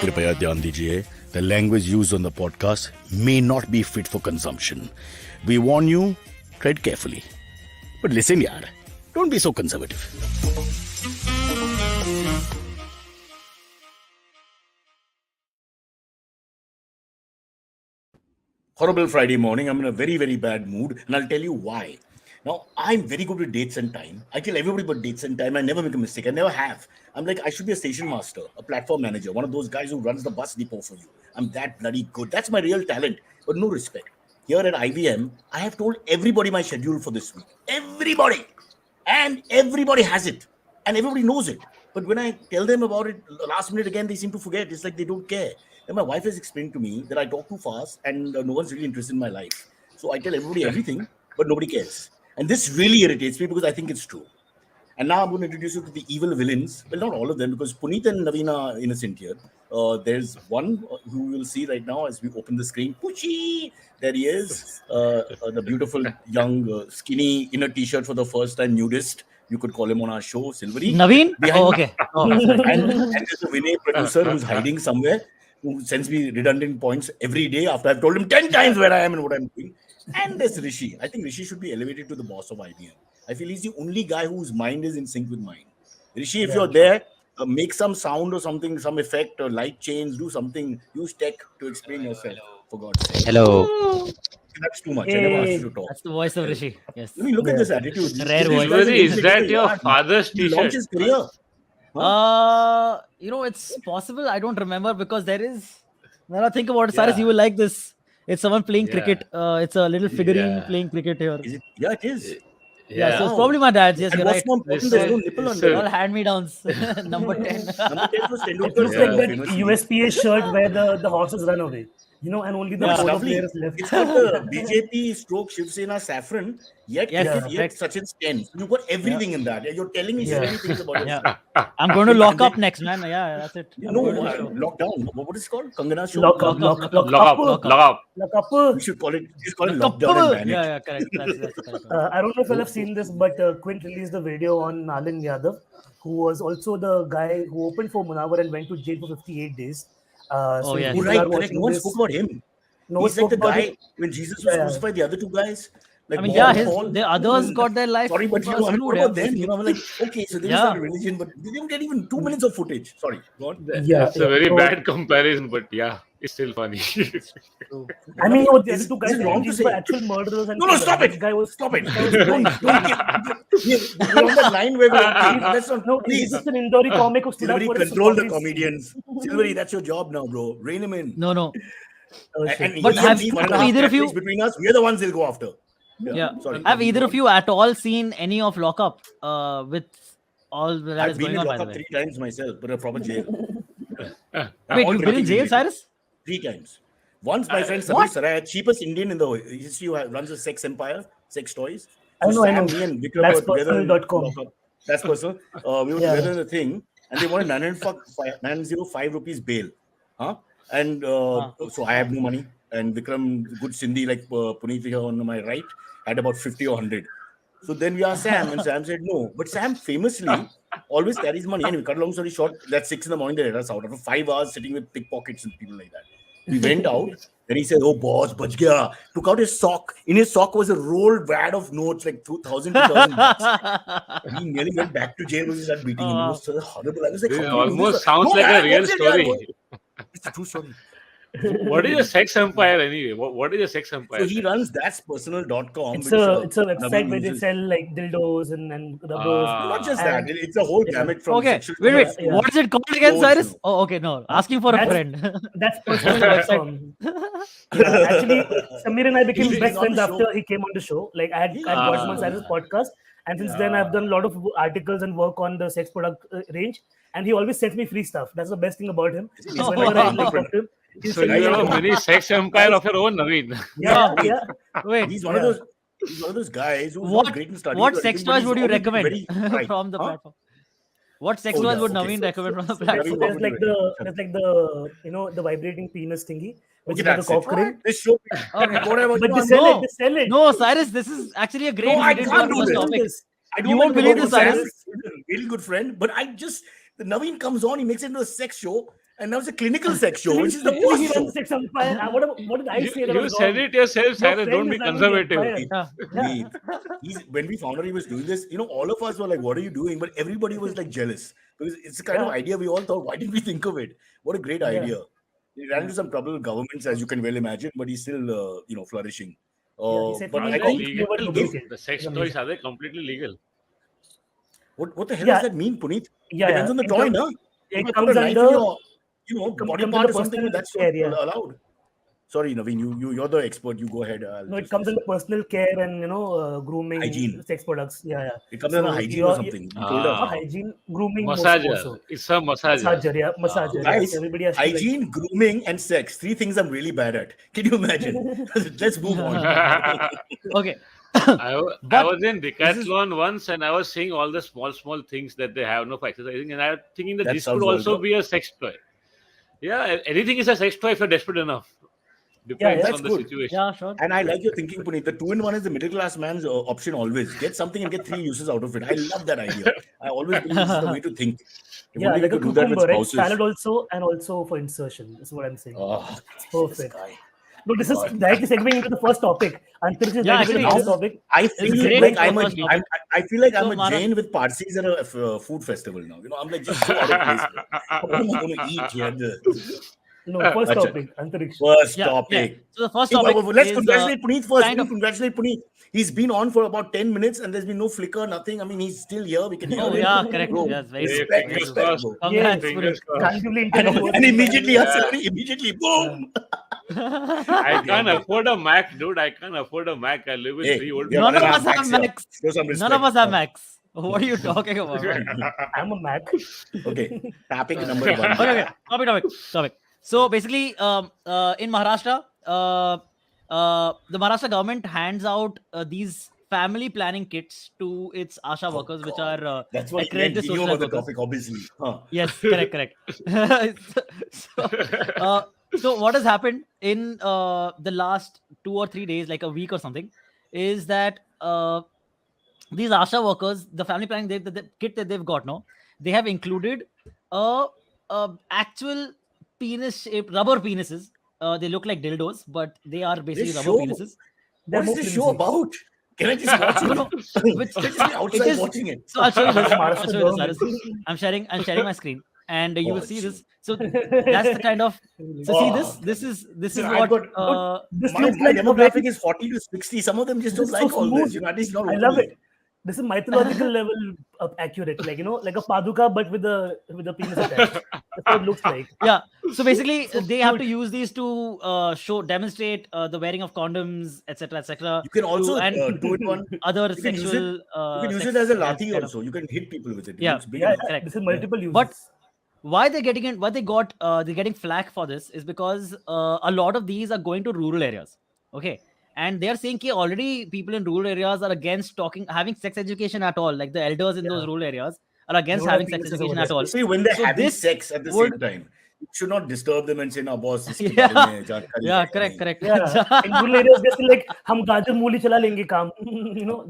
कृपया ध्यान दीजिए, the language used on the podcast may not be fit for consumption. We warn you, tread carefully. But listen yaar, don't be so conservative. Horrible Friday morning. I'm in a very, very bad mood, and I'll tell you why. Now, I'm very good with dates and time. I tell everybody about dates and time. I never make a mistake. I never have. I'm like, I should be a station master, a platform manager, one of those guys who runs the bus depot for you. I'm that bloody good. That's my real talent, but no respect. Here at IBM, I have told everybody my schedule for this week. Everybody. And everybody has it. And everybody knows it. But when I tell them about it last minute again, they seem to forget. It's like they don't care. And my wife has explained to me that I talk too fast and no one's really interested in my life. So I tell everybody everything, but nobody cares. And this really irritates me because I think it's true. And now I'm going to introduce you to the evil villains. Well, not all of them, because Punit and Navin are innocent here. There's one who you'll see right now as we open the screen. Poochie! There he is. The beautiful, young, skinny, in a t-shirt for the first time nudist. You could call him on our show, Silverie. Naveen? Okay. And there's a Vinay producer who's hiding somewhere, who sends me redundant points every day after I've told him 10 times where I am and what I'm doing. And there's Hrishi. I think Hrishi should be elevated to the boss of IBM. I feel he's the only guy whose mind is in sync with mine. Hrishi, if you're there, make some sound or something, some effect or light change, do something. Use tech to explain yourself, for God's sake. Hello. That's too much. I never asked you to talk. That's the voice of Hrishi. Yes. I mean, look at this attitude. Rare voice. Silverie, is that your father's He launched t-shirt? his career. It's possible. I don't remember because there is. When I think about it, Cyrus, you will like this. It's someone playing cricket. It's a little figurine playing cricket here. Is it? Yeah, it is. Yeah, so it's probably my dad's. Yes, And you're what's right. more important, there's no nipple on there. All hand-me-downs. Number 10. Number 10 was It Tendulkar's looks like that famous USPA shirt where the horses run away, and only the It's polo lovely. players left. It's got the BJP stroke Shiv Sena saffron, yet Sachin's 10. You've got everything in that. You're telling me so many things about yourself. I'm going to lock up next, man. Yeah, that's it. No, lockdown. What is it called? Kangana's show? Lock up. We should call it lockdown and ban it. Yeah, correct. That's correct. I don't know if you'll have seen this, but Quint released a video on Nalin Yadav, who was also the guy who opened for Munawar and went to jail for 58 days. Oh, yeah. if Oh, you right, are correct. watching No one this- spoke about him. No He's one like the spoke about guy it. when Jesus was crucified, the other two guys. Like I mean, Paul, the others got their life. Sorry, but what screwed, about them? I'm like, okay, so they Yeah. started religion, but they didn't get even 2 minutes of footage. Sorry, go on. That's a very bad comparison, but yeah, it's still funny. I mean, the other Is two it guys wrong to were say? actual murderers. And No, stop this it. guy was Stop it. Don't we're on that line where let's not. No, he's Please, just an Indori comic who stood up Silverie, for his control the stories. comedians. Silverie, that's your job now, bro. Rein him in. No. And But he and have me, one and a half either of you- Catholics between us, we're the ones they'll go after. Yeah. Sorry. Have either of you at all seen any of Lockup with all that I've is been going in on, by the lockup way? 3 times myself, but a proper jail. Wait, you've been in jail, Cyrus? 3 times. Once my friend Sabir Sarai, cheapest Indian in the history who runs a sex empire, sex toys. I know. Me and Vikram That's were together in personal.com. lockup. That's personal. We were together in the thing, and they wanted 905 rupees bail. And so I have no money. And Vikram, good Sindhi like Punit here on my right, had about 50 or 100. So then we asked Sam, and Sam said no. But Sam famously always carries money. Anyway, cut a long story short, that's 6 in the morning, they let us out. After 5 hours sitting with pickpockets and people like that. We went out, then he said, oh boss, bach gaya. Took out his sock. In his sock was a rolled wad of notes, like 2,000 bucks. He nearly went back to jail because he started beating him. It was so horrible. I was like, It how can you do almost this? sounds No, like man, a real what's it, story. yaar? It's a true story. What is a sex empire anyway? What is a sex empire? So he runs that'spersonal.com. It's which, a website Navin where they uses. sell like dildos and rubbers. Not just And- that, it's a whole gamut from Okay, sexual wait. harassment. What is it called again, Don't Cyrus? know. Oh, okay, no. Asking for a That's- friend. That's personal.com. Actually, Samir and I became He's best on friends the after he came on the show. Like I had watched him on Cyrus' podcast, and since then I've done a lot of articles and work on the sex product range. And he always sends me free stuff. That's the best thing about him. Oh, Whenever I wow. talk to him, he'll So send me you have a something. mini sex empire of your own, Naveen. Yeah. Wait, He's one of those guys who's What- not great in studies. what but sex everybody's toys would you always recommend very bright. from the Huh? platform? What sex Oh, toys yeah, would okay. Naveen recommend from the So platform? Naveen- There's like the vibrating penis thingy, which Okay, is like a that's cock it. ring. This show, Okay. whatever. But No, they sell no. it. They sell it. No, Cyrus, this is actually a great No, I lead into can't our do first this. topic. I don't You won't know believe about this, Sam. Cyrus. He's a really good friend, but The Navin comes on, he makes it into a sex show, and now it's a clinical sex show, which is the Literally, he worst runs show. sex empire. What did I say that You was said wrong? it yourself, Your Cyrus. friend Don't is be running the conservative. empire. Yeah. Wait, when we found out he was doing this, all of us were like, "What are you doing?" But everybody was like jealous because it's the kind of Yeah. idea we all thought. Why didn't we think of it? What a great Yeah. idea! He ran into some trouble with governments, as you can well imagine, but he's still, flourishing. Yeah, he said to But me, Are I they "Don't think you ever legal? duplicate." The sex It's toys, amazing. are they completely legal? what the hell Yeah. does that mean, Punit? Yeah, Depends on the It toy, comes, no? You it might put comes a knife in under your, body comes part under or something, personal but that's not care. Yeah. allowed. Sorry, Naveen, you're the expert. You go ahead. I'll No, it just comes listen. under personal care and grooming, Hygiene. sex products. Yeah, yeah. It comes So under hygiene or you're something. You told us. not Ah, hygiene, grooming more massager. so. It's a massager. Massager, yeah, Ah. So massager. Yeah. guys, So everybody has to like. hygiene, grooming, and sex. 3 things I'm really bad at. Can you imagine? Let's move on. Okay. I But was in this is Decathlon once and I was seeing all the small things that they have no for exercising, and I was thinking that That this could sounds also vulgar. be a sex toy. Yeah, anything is a sex toy if you're desperate enough. Yeah, Depends That's on the good. situation. yeah, sure. And I like your thinking, Puneet. The 2-in-1 is the middle class man's option always. Get something and get 3 uses out of it. I love that idea. I always believe this is the way to think. If Yeah, only we like a could do that with cucumber, right? spouses. Salad also, and also for insertion. That's what I'm saying. Oh, It's this perfect. guy. No, this is God. directly segueing into the first topic. Antariksh is Yeah, directly actually, into the this first is topic. I it's feel great like for I'm the a, first topic. I feel like So I'm a Jain with Parsis at a food festival now. I'm like just so out of place. What am I going to eat here? No, first Acha. topic, Antariksh. First yeah. topic. So the first Hey, topic let's is congratulate Puneet first. kind Can you of. congratulate Puneet? He's been on for about 10 minutes and there's been no flicker, nothing. I mean, he's still here. We can hear Oh him. yeah, correct. Bro, Yes, very Hey, good. respect, Very fingers good. respect, crossed. bro. Congrats, Fingers Punit. crossed. Tangibly I know. intelligent And words. immediately, Yeah. immediately, boom. I can't afford a Mac, dude. I can't afford a Mac. I live with Hey, 3 old we have None of another us have Max here. Macs. Show some None respect. of us have Macs. What are you talking about? Man? I'm a Mac. Okay, topic number 1. Okay. Topic. So basically, in Maharashtra, the Maharashtra government hands out these family planning kits to its ASHA workers, which God. are That's what accredited he social knew health about the workers. topic, obviously. Huh. Yes, correct. So what has happened in the last 2 or 3 days, like a week or something, is that these ASHA workers, the family planning the kit that they've got now, they have included a, actual penis-shaped rubber penises. They look like dildos, but they are basically This rubber show, penises. They're what is more this show flimsy. about? Can I just watch No, it? no, which Can I just be it outside is. watching it? So I'll show you this. I'll Maharashtra show you this, Cyrus. government. I'm sharing my screen, and you will Oh, see gee. this. So that's the kind of. So see this. Oh, This is I've what. got- This My looks like a demographic very, is 40 to 60. Some of them just this don't is so like all this. smooth. At least not I love openly. it. This is mythological level accurate, like like a paduka, but with a penis attached. That's what it looks like. Yeah. So basically, So they have to cute. use these to demonstrate the wearing of condoms, etc., You can also and do it on. other You can use it. sexual. You can use sex it as a health lathi kind of- also. You can hit people with it. It Yeah. looks big Yeah, enough. correct. this is multiple uses. But why they're getting it? Why they're getting flack for this is because a lot of these are going to rural areas. Okay. And they are saying that already people in rural areas are against having sex education at all. Like the elders in those Yeah. rural areas are against Don't have having sex penises education over at there. all. Especially when they're So having this sex at the would- same time. You should not disturb them and say, "No, boss, इसके Yeah. बारे में जानकारी Yeah, है correct, नहीं." correct. Yeah, in rural areas, they're still like, "हम गाजर मूली चला लेंगे काम."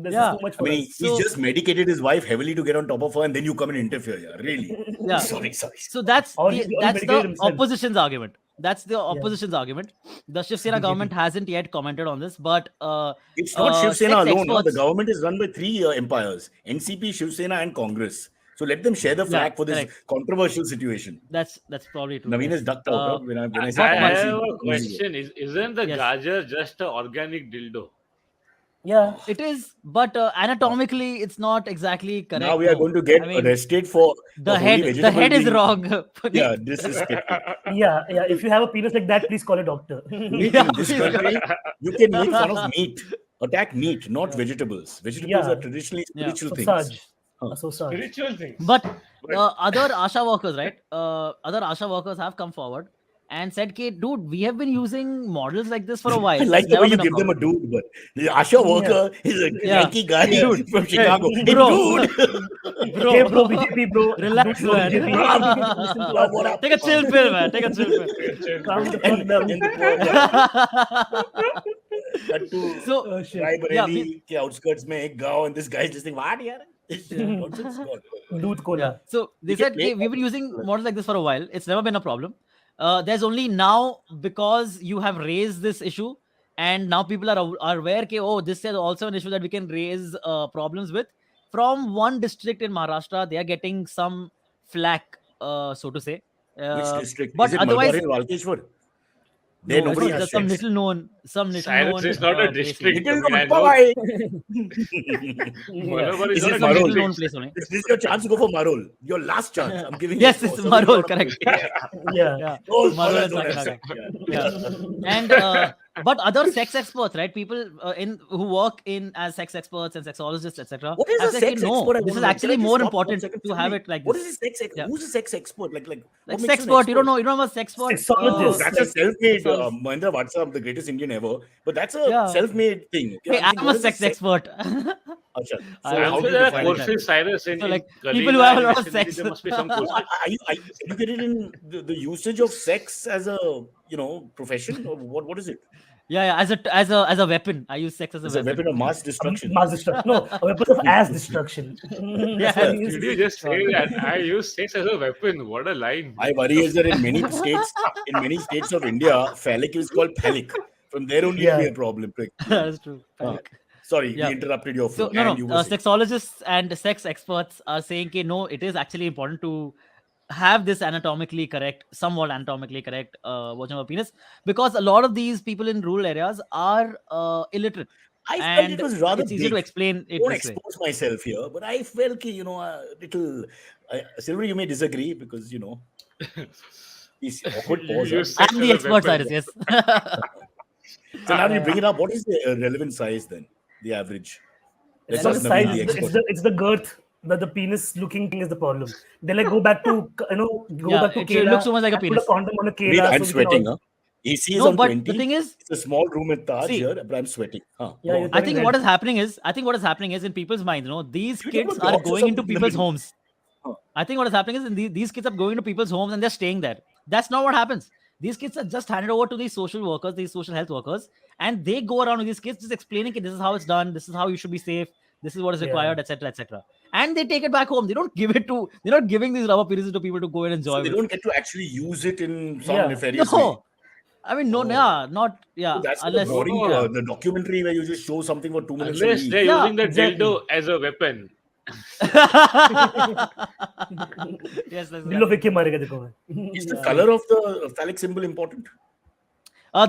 This Yeah. is too much I for mean, us. he's So- just medicated his wife heavily to get on top of her, and then you come and interfere. Yeah, really. Yeah. Sorry. So that's Or the, he's already that's medicated the himself. opposition's argument. That's the opposition's argument. The Shiv Sena government hasn't yet commented on this, but It's not Shiv Sena sex alone. No? The experts- government is run by 3 empires: NCP, Shiv Sena, and Congress. So let them share the flag for this correct. controversial situation. That's probably true. Naveen yes. is ducked out when I say I Congress, have a he- question. Isn't the Yes. gajar just an organic dildo? Yeah, It is, but anatomically, it's not exactly correct. Now we are though. going to get I mean, arrested for the holy head. The vegetable head is being- wrong. Yeah, disrespectful. yeah. If you have a penis like that, please call a doctor. Meat Yeah, in this please. country, you can make fun of meat. Attack meat, not vegetables. Vegetables Yeah. are traditionally Yeah. spiritual Sausage. things. A sausage. Spiritual things. But other ASHA workers, right? Other ASHA workers have come forward and said, "K, dude, we have been using models like this for a while. I like It's the way never you been a give them a problem." dude, but the ASHA worker is a Yeah. cranky guy Dude. from Chicago. Hey, Bro. dude! Bro, Hey, bro, BJP, bro. Relax, Dude, bro, man. BJP. Listen to us. What up? Take a chill pill, man. Take a chill pill. Calm the And, fuck down. and the cut to Oh, shit. Raebareli yeah, के outskirts में एक गांव, and this guy is just saying, "What यार? Nonsense. God. Doodh cola. Yeah. So they We can said, play "Okay, we've been using models like this for a while. It's never been a problem. There's only now because you have raised this issue, and now people are aware. That, oh, this is also an issue that we can raise problems with. From one district in Maharashtra, they are getting some flack, so to say. Which district? But Is it otherwise, Malbar Hill, Valkeshwar? There no, nobody it's has just some sex. little Cyrus known is not a place. district. Little I mean, I known. know Bye. Malabar is Is not it a Some little Marol? known district. place only. This is your chance to go for Marol. Your last chance. I'm giving Yes, you. it's So we Marol, wanna correct. play. Yeah. Yeah, Those Marol fellas and don't have Sakinaga. sex. Yeah. And but other sex experts, right? People who work in as sex experts and sexologists, etc. What is have a said, sex no, expert? I this want is to know. Can I actually just more stop 1 important second? to have it like What this. is a sex expert? Yeah. Who's a sex expert? Like Like what makes you an sexpert, you don't expert? know. You don't know a sexpert. Oh, Sexologist. that's a like- self-made Sexologist. Mahindra Vatsam, the greatest Indian ever. But that's a Yeah. self-made thing. Okay, Hey, I'm saying, I'm what a is sex expert. Acha. I So was how I'm do sure you there are define that? courses, Cyrus, in So, like, Kalina people who have a and lot of Hyacinth, sex. there must be some No, courses. are you educated in the usage of sex as a profession, or what is it? Yeah, as a weapon. I use sex as a It's a weapon. weapon of mass destruction. Mass destruction. No, a weapon of ass destruction. Yeah. That's what he Did is. you just say that? I use sex as a weapon. What a line. My worry is that in many states of India, phallic is called phallic. From there only it'll be Yeah. a problem. That's true. Sorry, Yeah. we interrupted your So flow. And you were saying. sexologists and sex experts are saying, okay, no, it is actually important to have this somewhat anatomically correct version of a penis, because a lot of these people in rural areas are illiterate, I felt and it was rather it's easier to big. explain it Don't this way. expose myself here, but I felt, a little. Silverie, you may disagree because these awkward You pause. use Huh? sex I'm as the a expert, weapon. Cyrus. Yes. So now you bring it up. What is the relevant size then? The average. It's Let's not ask the Navin, size. the expert. It's the girth. The penis looking thing is the problem. They like go back to Yeah, back to it Kela looks so much like a and put penis. a condom on a Wait, Kela. I'm so we can sweating. all- Huh? AC is No, on but 20. the thing is, It's a small room at Taj see, here, but I'm sweating. Huh, Yeah, go you're on. I think red. what is happening is in people's minds, these You talk kids about are dogs or going into something in the people's middle? homes. Huh. I think what is happening is these kids are going to people's homes and they're staying there. That's not what happens. These kids are just handed over to these social workers, these social health workers, and they go around with these kids just explaining, okay, this is how it's done, this is how you should be safe, this is what is required, etc., etc. And they take it back home. They don't give it to. They're not giving these rubber penises to people to go and enjoy. So they with. don't get to actually use it in some Yeah. nefarious way. No, I mean, no, Oh. yeah, not, So yeah, that's the unless boring yeah. the documentary where you just show something for 2 minutes Unless and they're leave. Yeah, using the exactly. dildo as a weapon. Yes, that's दिल exactly. फेंक के मारेगा देखो मैं. Is the color of the phallic symbol important?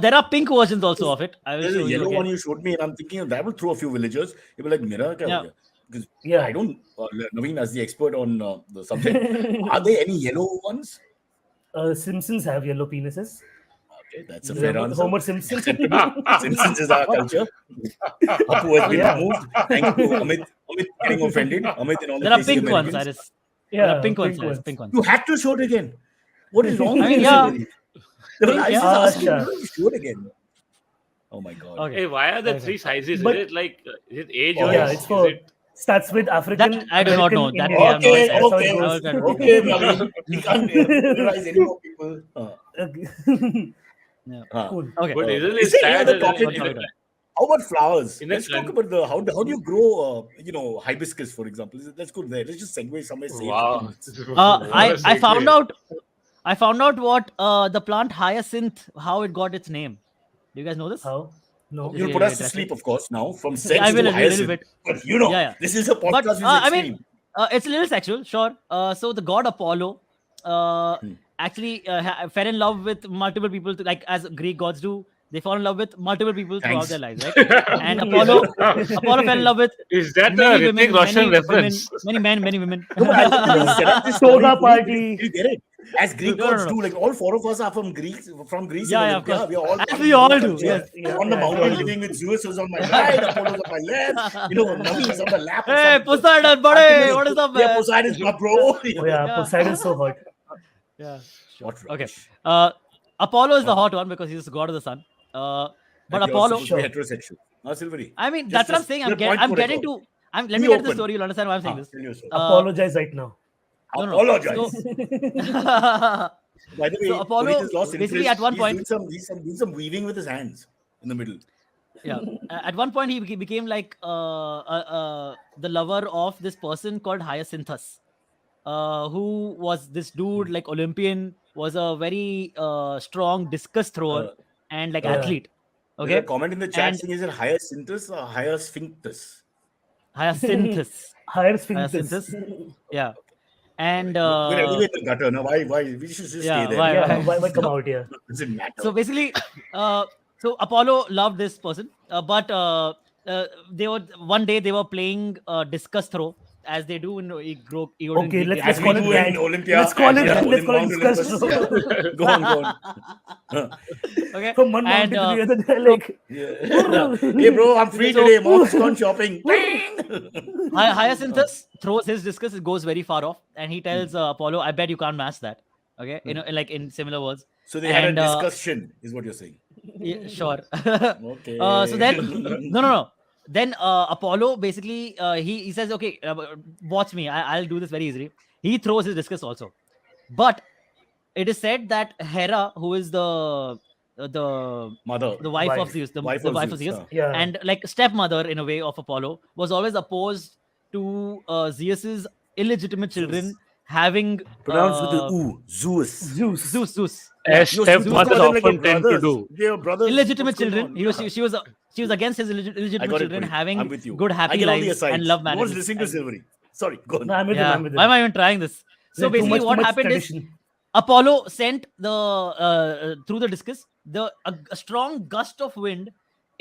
There are pink versions also of it. I will There's show a you yellow again. one you showed me, and I'm thinking that will throw a few villagers. You'll be like, "Mera kya ho Yeah. gaya?" Because Yeah. I don't. Naveen, as the expert on the subject, are there any yellow ones? Simpsons have yellow penises. Okay, that's a fair answer. Homer Simpson. Acceptable. Simpsons is our culture. Apu has been Yeah. removed. Thank you, Amit. Amit getting offended. Amit and all the There are basic pink ones, Americans. Cyrus. Yeah, There are pink ones, pink Cyrus. ones. Pink ones. You had to show it again. What is wrong I with mean, you? yeah. Silverie? No, I was just Pink, asking, Asha. you show it again. Oh my god. Okay. Hey, why are there Okay. three sizes? But- Is it like is it age Oh, wise? Yeah, it's for starts with African. That I do not know. American, That Indian. we have no Okay, idea. That's how okay, it goes. I will okay, Naveen. We can't generalize any more people. Okay. Huh. Cool. Okay. But isn't Is it there any sad other that topic? in a- How about flowers? In a Let's talk con- about the how do you grow hibiscus, for example. Let's go there. Let's just segue somewhere safe. Wow. I found out. I found out what the plant hyacinth, how it got its name. Do you guys know this? How? No. You'll Okay, put us to interesting. sleep, of course, now from sex I will to a little hyacinth. bit. But Yeah. this is a But podcast which is I extreme. mean, it's a little sexual, sure. So the god Apollo actually fell in love with multiple people, like as Greek gods do. They fall in love with multiple people throughout Thanks. their lives, right? And Apollo fell in love with Is that a many Hrithik women, Roshan many reference? women, many men. No, but I'll set up this Toga story for you. party. You get it. As Greek No, no, gods no. do, like all four of us are from Greece. Yeah, and of course. we are all As part we of all the do, culture. yes. Yeah, On the yeah, mountain yeah. living with Zeus is on my right, Apollo's on my left. Nami is on the lap. of Hey, some- Poseidon, buddy, what is up, Yeah, man? Poseidon's my bro. Oh yeah, Yeah. Poseidon's so hot. Yeah. What Okay. rubbish. Apollo is the hot one because he's the god of the sun. But You're Apollo, supposed to be heterosexual. Silverie. I mean, Just- that's what I'm just saying. your point I'm for getting record. to. Let Be me get to the open. story. You'll understand why I'm saying this. Tell yourself. Apologize right now. No, no. Apologize. So, By the way, So Apollo, Punit has lost basically interest. at one He's point- doing some weaving with his hands in the middle. Yeah. At one point, he became like the lover of this person called Hyacinthus, who was this dude, like Olympian, was a very strong discus thrower Uh, and like uh, athlete. there's a Okay. comment in the chat And saying, is it hyacinthus or hyacinthus? Hyacinthus. Higher sphincters. Hyacinthus. Yeah. And We're anyway in the gutter now. Why? We should just stay yeah, there. why? Yeah, why? why come So, out here? Does it matter? so basically, so Apollo loved this person, but they were one day they were playing discus throw as they do in Eastern Okay, Greek let's As we call it do mythology. in that. Olympia, Let's call it Mount discuss. Olympus. Yeah. Go on, go on. Okay, From one and mountain to the other, they're so like, Yeah. Hey, bro, I'm free So- today. Mom has gone shopping. Hyacinthus throws his discus, it goes very far off, and he tells Apollo, "I bet you can't match that." Okay, like in similar words. So they had a And, discussion, is what you're saying. Yeah, sure. Okay. So then, no. Then Apollo basically he says, "Okay, watch me. I'll do this very easily." He throws his discus also, but it is said that Hera, who is the Mother. wife of Wife. Zeus, the Wife wife of of Zeus, Zeus, huh. yeah. and like stepmother in a way of Apollo, was always opposed to Zeus's illegitimate children having Pronounced with the oo. Zeus. Zeus. Zeus. As Yo, Zeus stepmothers was like your often tend to brothers. do. They're brothers. illegitimate What's going children. on? He was she was against his I illegitimate got it, children Punit. having I'm with you. good I happy get all the lives asides. and love No one's marriages. listening to And- Silverie. Sorry, go on. No, I'm with him. yeah, I'm with him. why am I even trying this? So Like, too basically, much what happened tradition. is Apollo sent through the discus a strong gust of wind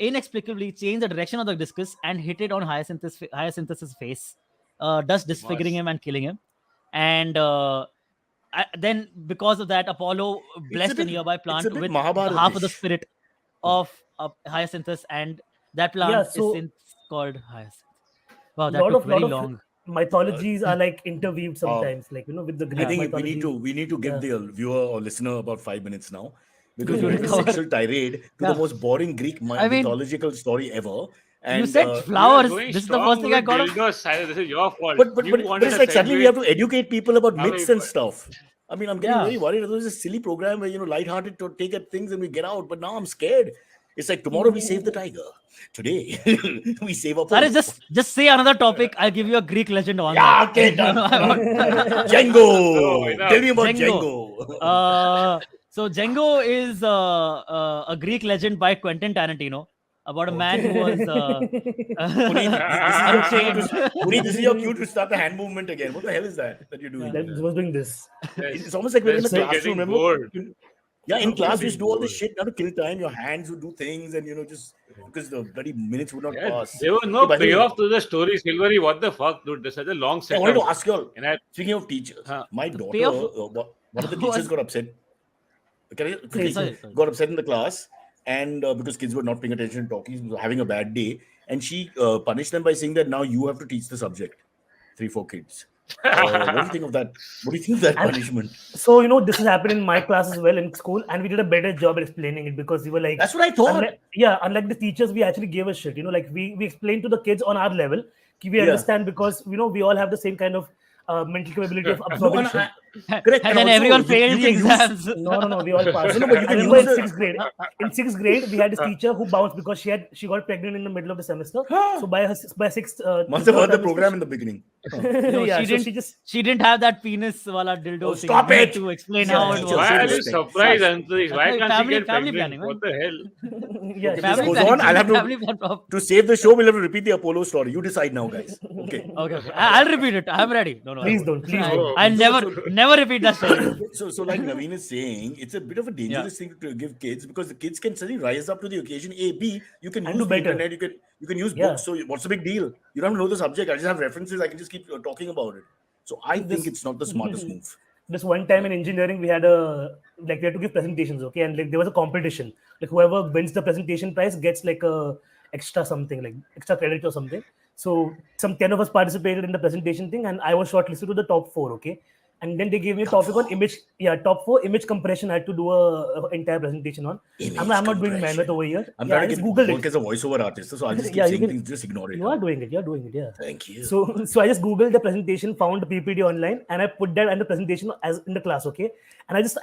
inexplicably changed the direction of the discus and hit it on Hyacinthus's face, thus disfiguring Must. him and killing him. And then because of that, Apollo blessed a bit- nearby it's plant a bit with Mahabharatish. half of the spirit of Hyacinthus, and that plant so- is since called Hyacinth. Wow, that lot took of very lot long. of mythologies are like interweaved sometimes, like with the Greek I think mythology. we need to give Yeah. the viewer or listener about 5 minutes now, because To we did a recover. sexual tirade to Yeah. the most boring Greek I mean, mythological story ever. And you said You are flowers. going This is the strong first thing I with got. dildos, Cyrus. This is your fault. but You wanted it's a like suddenly we segue. have to educate people about Now myths we- and stuff. I mean, I'm getting Yeah. very worried. It was a silly program where lighthearted to take at things and we get out. But now I'm scared. It's like tomorrow we save the tiger. Today we save a Sorry, just say another topic. I'll give you a Greek legend on Yeah, that. okay, done. No, Django. enough. Tell me about Django. Django. So Django is a Greek legend by Quentin Tarantino about a man who was Puneet, this is your cue to start the hand movement again. What the hell is that you're doing? That was doing this. It's almost like we're in a Let's be classroom. getting Remember? bored. Yeah, in I'm class we getting used to do all this bored. shit now to kill time. Your hands would do things, and just because the bloody minutes would not Yeah, pass. there was no By the way, payoff to the story, Silverie. What the fuck, dude? There's such a long I wanted setup. to ask you all. And I, Speaking of teachers, Huh. my The daughter, payoff one of the was- teachers got upset. Can I quickly sorry. got upset in the class, and because kids were not paying attention, talking, having a bad day, and she punished them by saying that now you have to teach the subject. 3-4 kids. What do you think of that? What do you think of that And- punishment? So this has happened in my class as well in school, and we did a better job at explaining it because we were like, That's what I thought. unlike the teachers, we actually gave a shit. Like we explained to the kids on our level, we Yeah. understand because we all have the same kind of mental capability of No, absorbing and shit. correct. and then also, everyone you failed the can use- exams. No, we all passed. No, but you I can remember use in the- sixth grade. In sixth grade, we had this teacher who bounced because she got pregnant in the middle of the semester. So by sixth, Must have heard the trimester, program in the beginning. No, yeah, she so didn't. just She didn't have that penis wala dildo Oh, thing stop it! to explain Yeah, how it teacher, was. why show are you respect. surprised, Antariksh? Why Family- can't she get family pregnant? planning, right? What the hell? yeah, If she this just- goes on, I'll have Family to plan problem. save the show. We'll have to repeat the Apollo story. You decide now, guys. Okay. Okay. I'll repeat it. I'm ready. No. Please don't. Please don't. I'll never repeat that story. So like Navin is saying, it's a bit of a dangerous thing to give kids because the kids can suddenly rise up to the occasion. A, B, you can And use do the better. internet, you can use Yeah. books. So what's the big deal? You don't have to know the subject. I just have references. I can just keep talking about it. So I think it's not the smartest move. This one time in engineering, we had we had to give presentations, okay, and like there was a competition. Like whoever wins the presentation prize gets like a extra something, like extra credit or something. So some 10 of us participated in the presentation thing, and I was shortlisted to the top 4, okay. And then they gave me a topic on image, top 4 image compression. I had to do a entire presentation on. I'm not doing manual over here. I'm I trying to just get Googled work it. as a voiceover artist, so I'll just keep Yeah, you saying can- things, just ignore it. You are doing it. You're doing it. Yeah. Thank you. So I just Googled the presentation, found the PPT online, and I put that in the presentation as in the class. Okay. And I just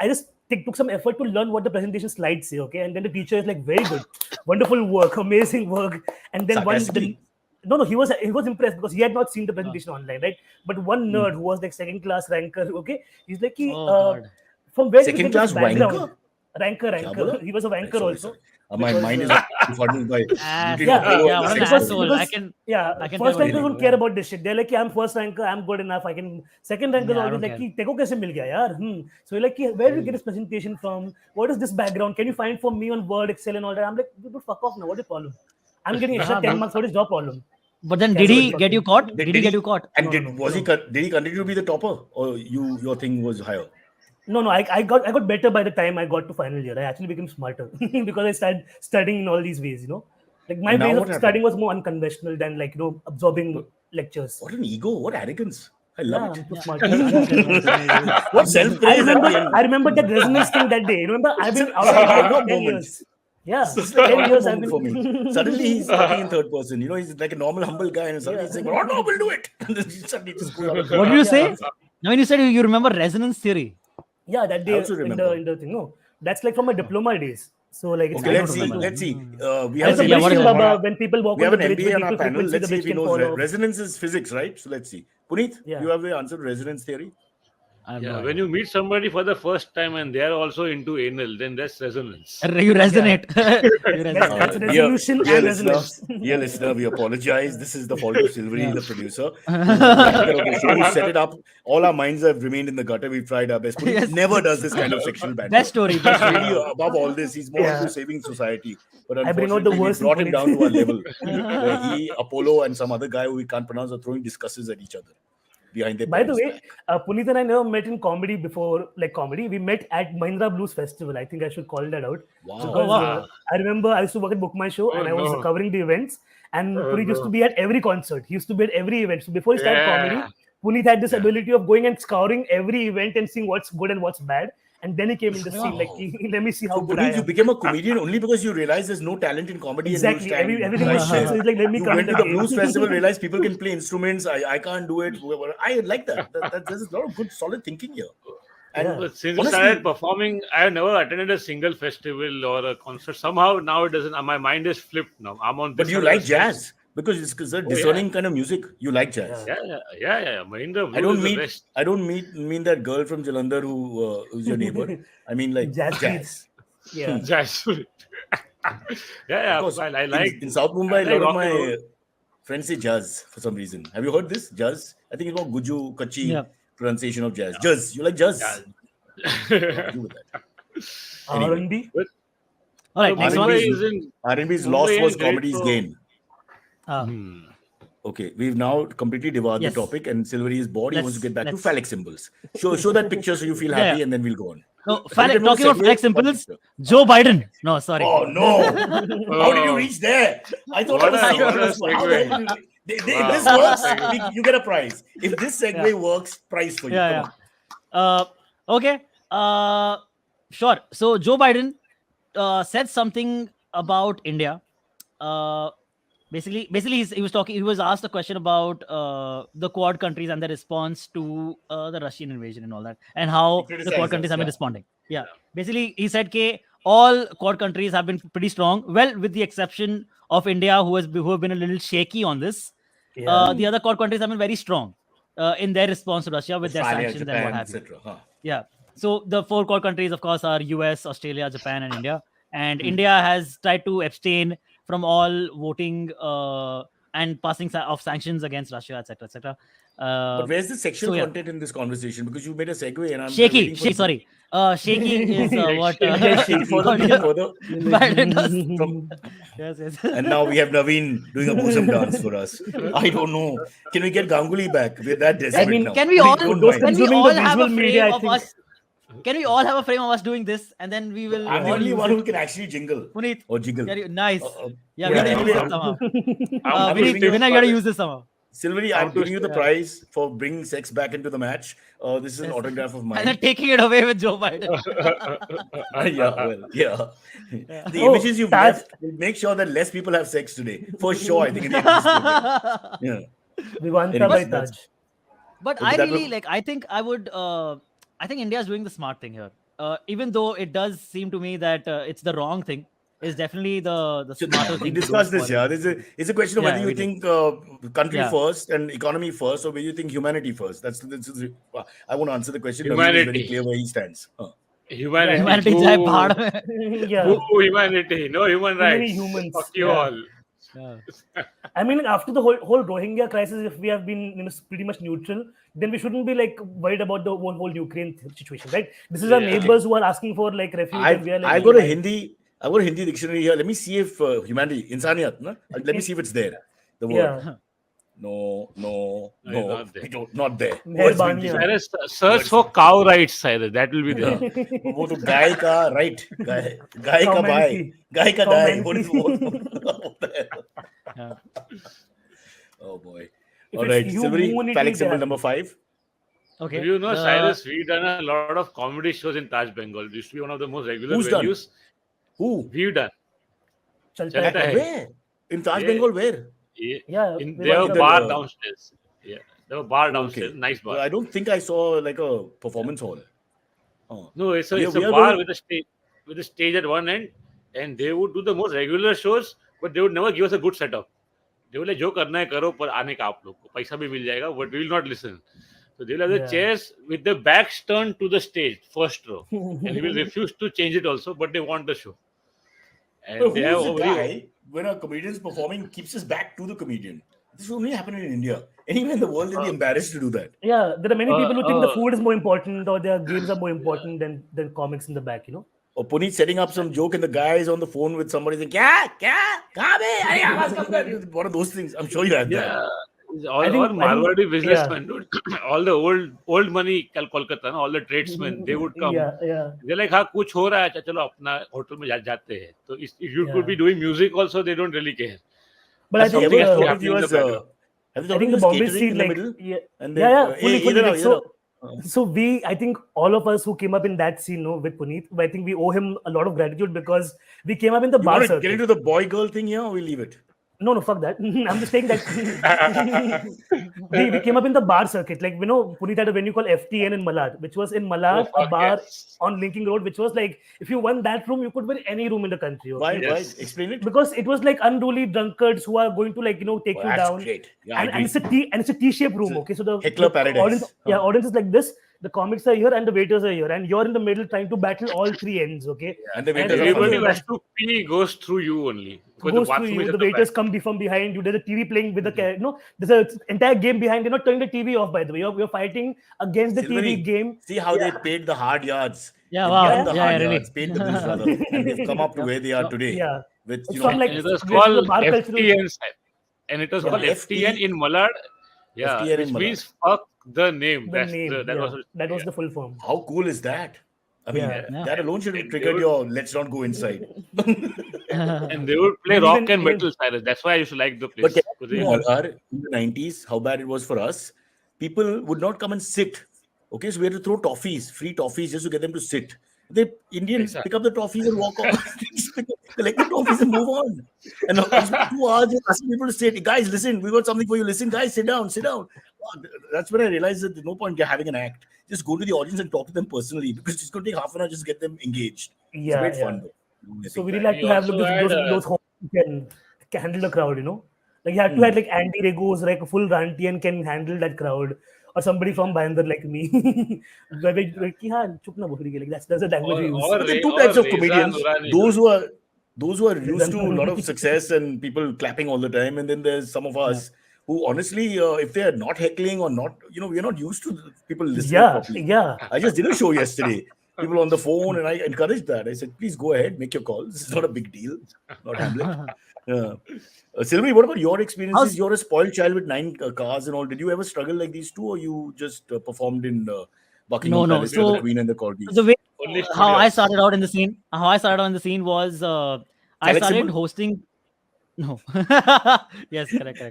took some effort to learn what the presentation slides say. Okay. And then the teacher is like, very good, wonderful work, amazing work. And then Sarcastically? no, he was impressed because he had not seen the presentation online, right? But one nerd who was like second class ranker, okay, he's like, Oh, God. from where did you Second get this class background? wanker? Ranker. He was a wanker Sorry, also. sorry. My mind is befuddled by Ass. looking at Apollo Yeah, and what the an sex asshole. symbol. I can First tell rankers what you don't mean. care about this shit. They're like, I'm first ranker, I'm good enough. I can. Second rankers Yeah, I always don't like, care. "Teko kaise mil gaya, yaar?" So you're like, where did you get this presentation from? What is this background? Can you find for me on Word, Excel, and all that? I'm like, dude, fuck off now. What's your problem? I'm getting extra 10 marks. What is your problem? But then, Yeah, did so he it's get you caught? Did he get you caught? And No, did no, was he no. did he continue to be the topper, or your thing was higher? No, I got better by the time I got to final year. I actually became smarter because I started studying in all these ways. Like my And now ways what of happened? studying was more unconventional than like absorbing lectures. What an ego! What arrogance! I Yeah, love I'm it. too smart. What self-praise at the end. I remember that resonance thing that day. Remember, I've been out of Aha India for 10 moment. years. Yeah, It's like 10 a years I've moment for me. been. Suddenly he's talking in third person. He's like a normal, humble guy, and suddenly he's saying, "Oh no, we'll do it." And then suddenly just goes out of What did you say? Yeah. Now, when you said you remember resonance theory. Yeah, that I day also in remember. the thing. No, that's like from my diploma days. So like it's Okay, I let's don't see. remember. Let's see. We And have it's a an Yeah, bridge what is thing, it? Baba. When people walk we on have the an bridge, MBA when on our equal panel. frequency, Let's the see bridge if he can knows fall off. resonance is physics, right? So let's see. Puneet, Yeah. you have the answer to resonance theory? I have no Yeah, idea. when you meet somebody for the first time and they are also into anal, then that's resonance. You resonate. You That's resonate. resolution Dear and listener, resonance. dear listener, we apologize. This is the fault of Silverie, the producer, who director of the show, who set it up. All our minds have remained in the gutter. We've tried our best. Puneet Yes. never does this kind of sexual banter. Best story. Best He's story. really above all this. He's more Yeah. into saving society. But I bring out the unfortunately, we worst in brought him Puneet. down to our level, where he, Apollo, and some other guy who we can't pronounce are throwing discusses at each other behind their By the parents' way, back. Puneet and I never met in comedy before, like comedy. We met at Mahindra Blues Festival. I think I should call that out. Wow. Because Oh, wow. I remember I used to work at Book My Show and I was no. covering the events. And Oh, Puneet used no. to be at every concert. He used to be at every event. So before he started comedy, Yeah. Puneet had this Yeah. ability of going and scouring every event and seeing what's good and what's bad. And then he came in the scene, like, let me see how So, good I Puneet, you am. became a comedian only because you realized there's no talent in comedy. Exactly. And you Everything was shit. So he's like, let me you come went in to the the blues game. festival, realized people can play instruments. I can't do it. I like that. There's a lot of good, solid thinking here. And Yeah. But since I honestly, started performing, I have never attended a single festival or a concert. Somehow now it doesn't. My mind is flipped now. I'm on. but this you other like side. jazz because it's a discerning kind of music. You like jazz. Yeah. Mahindra I Blues don't is the mean best. I don't mean that girl from Jalandhar who's your neighbor. I mean like Jazz jazz. Yeah. Jazz. yeah. Of course, I like in South Mumbai, I a like lot of rock and roll. my friends say jazz for some reason. Have you heard this? Jazz? I think it's more Guju, Kachi Yeah. pronunciation of jazz. Jazz. You like jazz? Yeah. You with that. Anyway. R&B. All right, So next Mumbai one. R&B is in R&B's Mumbai loss is was great comedy's for- gain. Uh, Okay, we've now completely devoured Yes. the topic, and Silverie is bored. He wants to get back to let's- phallic symbols. Show that picture so you feel Yeah, happy, yeah. and then we'll go on. no, Have you talking more about segue? flex One symbols, picture. Joe Biden. No, sorry. Oh no! How did you reach there? I thought I What was a- saying what a this one. How the hell did if Wow, this what a works, segue. you get a prize. If this segue works, prize for you. Yeah, Come yeah. on. Okay. Sure. So Joe Biden said something about India. Basically, he was talking. He was asked a question about the Quad countries and their response to the Russian invasion and all that, and how He the criticized Quad countries us, have been yeah. responding. Yeah. Basically, he said, "K all Quad countries have been pretty strong. Well, with the exception of India, who have been a little shaky on this. Yeah. The other Quad countries have been very strong in their response to Russia with their Australia, sanctions and what Japan, have you." etc. Huh. Yeah. So the 4 core countries, of course, are US, Australia, Japan, and India. And India has tried to abstain from all voting and passing of sanctions against Russia, etc., etc. But where's the sexual so, yeah. content in this conversation? Because you made a segue, and I'm Shaky, waiting for sorry. Shaky is what Shaky further, further. Biden does. From, Yes. and now we have Navin doing a bosom dance for us. I don't know. Can we get Ganguly back? We're that desperate mean, now. Can we Please all, don't those mind. can we consuming all the have a visual frame media, I of think- us? Can we all have a frame of us doing this, and then we will? I'm the all only use one it? who can actually jingle Puneet, or jiggle. nice. Uh, Yeah, yeah, we gotta use yeah. this somehow. I'm Vinay, giving we gotta you- use this somehow. Silverie, I'm giving you the prize for bringing sex back into the match. This is an autograph of And then mine. taking it away with Joe Biden. Yeah. Yeah. The Oh, images you've Taj. left will make sure that less people have sex today. For sure, I think in the end of this program. Yeah. Vivanta Anyways, by that's- Taj. But Okay, I that really was- like. I think I would. I think India is doing the smart thing here. Even though it does seem to me that it's the wrong thing, is definitely the smarter we thing to do. discussed this, for- yeah. It's a question of Yeah, whether you we did. think country Yeah. first and economy first, or whether you think humanity first. I want to answer the question. Navin is very Humanity. clear where he stands. Humanity. Humanity Boo. jai bhaad mein. Yeah. Boo, humanity. No human Too many rights. humans, Fuck you yeah. all. Yeah. I mean, after the whole Rohingya crisis, if we have been pretty much neutral, then we shouldn't be like worried about the whole Ukraine situation, right? This is our Yeah. neighbors who are asking for like refuge, and we are like, I've got a Hindi dictionary here. Let me see if humanity, insaniyat, no? Let me see if it's there. The word. yeah, No, No, not there. not there. Mehrbaniya. Cyrus, search for cow rights, Cyrus. That will be there. वो तो गाय का right, गाय का bye, Commentary. गाय का दाय. What is Commentary. what the hell? Yeah. Oh boy. If All it's right, you, Silverie, moon, it phallic will symbol happen. number 5. Okay. Do you know, the- Cyrus, we've done a lot of comedy shows in Taj Bengal. It used to be one of the most regular Who's done? venues. Who? We've done. Chalta Chalta hai. hai. Where? In Taj Yeah. Bengal, where? Yeah, In we their went bar there. downstairs. Yeah. There were bar downstairs. Nice bar. I don't think I saw like a performance hall. Oh. No, it's a, We are- it's we a are bar going- with a stage at one end, and they would do the most regular shows, but they would never give us a good setup. They would like, जो करना है करो, पर आने का आप लोग को पैसा भी मिल जाएगा, but we will not listen. So they will have the Yeah. chairs with the backs turned to the stage, first row, and he will refuse to change it also, but they want the show. And But they who have is the very- guy when a comedian is performing keeps his back to the comedian? This will only happen in India. Anywhere in the world, they'll be embarrassed to do that. Yeah, there are many people who think the uh, food is more important or their games are more important than comics in the back, you know. Or Punit setting up some joke and the guy is on the phone with somebody saying, "Kya? Kahan pe? Arey, awaaz kam kar?" One of those things. I'm sure you had that. Yeah, all, I think- all Marwadi yeah. businessmen, dude. All the old money, Kolkata, no? All the tradesmen, they would come. Yeah. They're like, हाँ कुछ हो रहा है, अच्छा चलो अपना hotel में जाते हैं. So if you Yeah. could be doing music also, they don't really care. But I Have you think ever has to thought happen of in you the as background. have you I thought think of the you as Bombay catering scene, in the like middle? yeah, And yeah, fully. either Like, or. so we, I think all of us who came up in that scene, no, with Punit, I think we owe him a lot of gratitude because we came up in the You bar want to circuit. get into the boy girl thing here, or we leave it? No, fuck that. I'm just saying that we came up in the bar circuit. Like, you know, Punit had a venue called FTN in Malad, which was in Malad, Oh, a fuck bar yes. on Linking Road, which was like, if you won that room, you could win any room in the country. Okay? Why? Yes. Why? Explain it. Because it was like unruly drunkards who are going to like, you know, take Oh, you that's down. great. Yeah, I And agree. it's a T-shaped room. It's a Okay, so the heckler the paradise. Audience, Huh. audience is like this. The comics are here and the waiters are here, and you're in the middle trying to battle all three ends. Okay, And the And waiters are Everybody funny. who has to pee goes through you only. Because goes the through bathroom you. is The at the waiters back. come from behind you. There's a TV playing with the there's an entire game behind. They're not turning the TV off. By the way, you're fighting against the Silverie, TV game. see how they paid the hard yards. Yeah, They've wow. given the Yeah, hard really. yards, paid the bills rather, and they've come up to where they are today. Yeah. With It's you from know, like And it was this is the called bar cultural- FTN. And it was Yeah. called FTN in Malad. Yeah, FTN in which Malad. means fuck the name. The That's name. that was that was the full form. how cool is that? I mean, Yeah. that alone should have And triggered they your "let's not go inside." and they would play Even- rock and even- metal, Cyrus. That's why I used to like the But place. can Because you they- imagine in the 90s, how bad it was for us? People would not come and sit. Okay, so we had to throw toffees, free toffees, just to get them to sit. The Indians Exactly. pick up the toffees and walk off. Collect the toffees and move on. And now it's been 2 hours just asking people to sit. Guys, listen, we got something for you. Listen, guys, sit down, sit down. Wow, that's when I realized that there's no point having an act. Just go to the audience and talk to them personally because it's going to take half an hour just to get them engaged. It's Yeah, great yeah. fun though. I So think we that. really like We to have also those had, those hosts who can handle the crowd, you know. Like you have to have like Andy Regos, like a full ranty and can handle that crowd, or somebody from Bandar like me. like, "Haan, chup na bokri ke," like that's the language we use. But there are two types of comedians. Those who are used to a lot of success and people clapping all the time, and then there's some of us who honestly, if they are not heckling or not, we're not used to people listening Yeah, properly. yeah. I just did a show yesterday. People on the phone, and I encouraged that. I said, please go ahead, make your call. This is not a big deal. Not Hamlet. Yeah. Silverie, what about your experiences? You're a spoiled child with 9 cars and all. Did you ever struggle like these two, or you just performed in Buckingham No. Palace with So- the Queen and the corgis? The way Only how I studios. started out in the scene, was I Phallic started symbol? hosting. No. Yes, correct.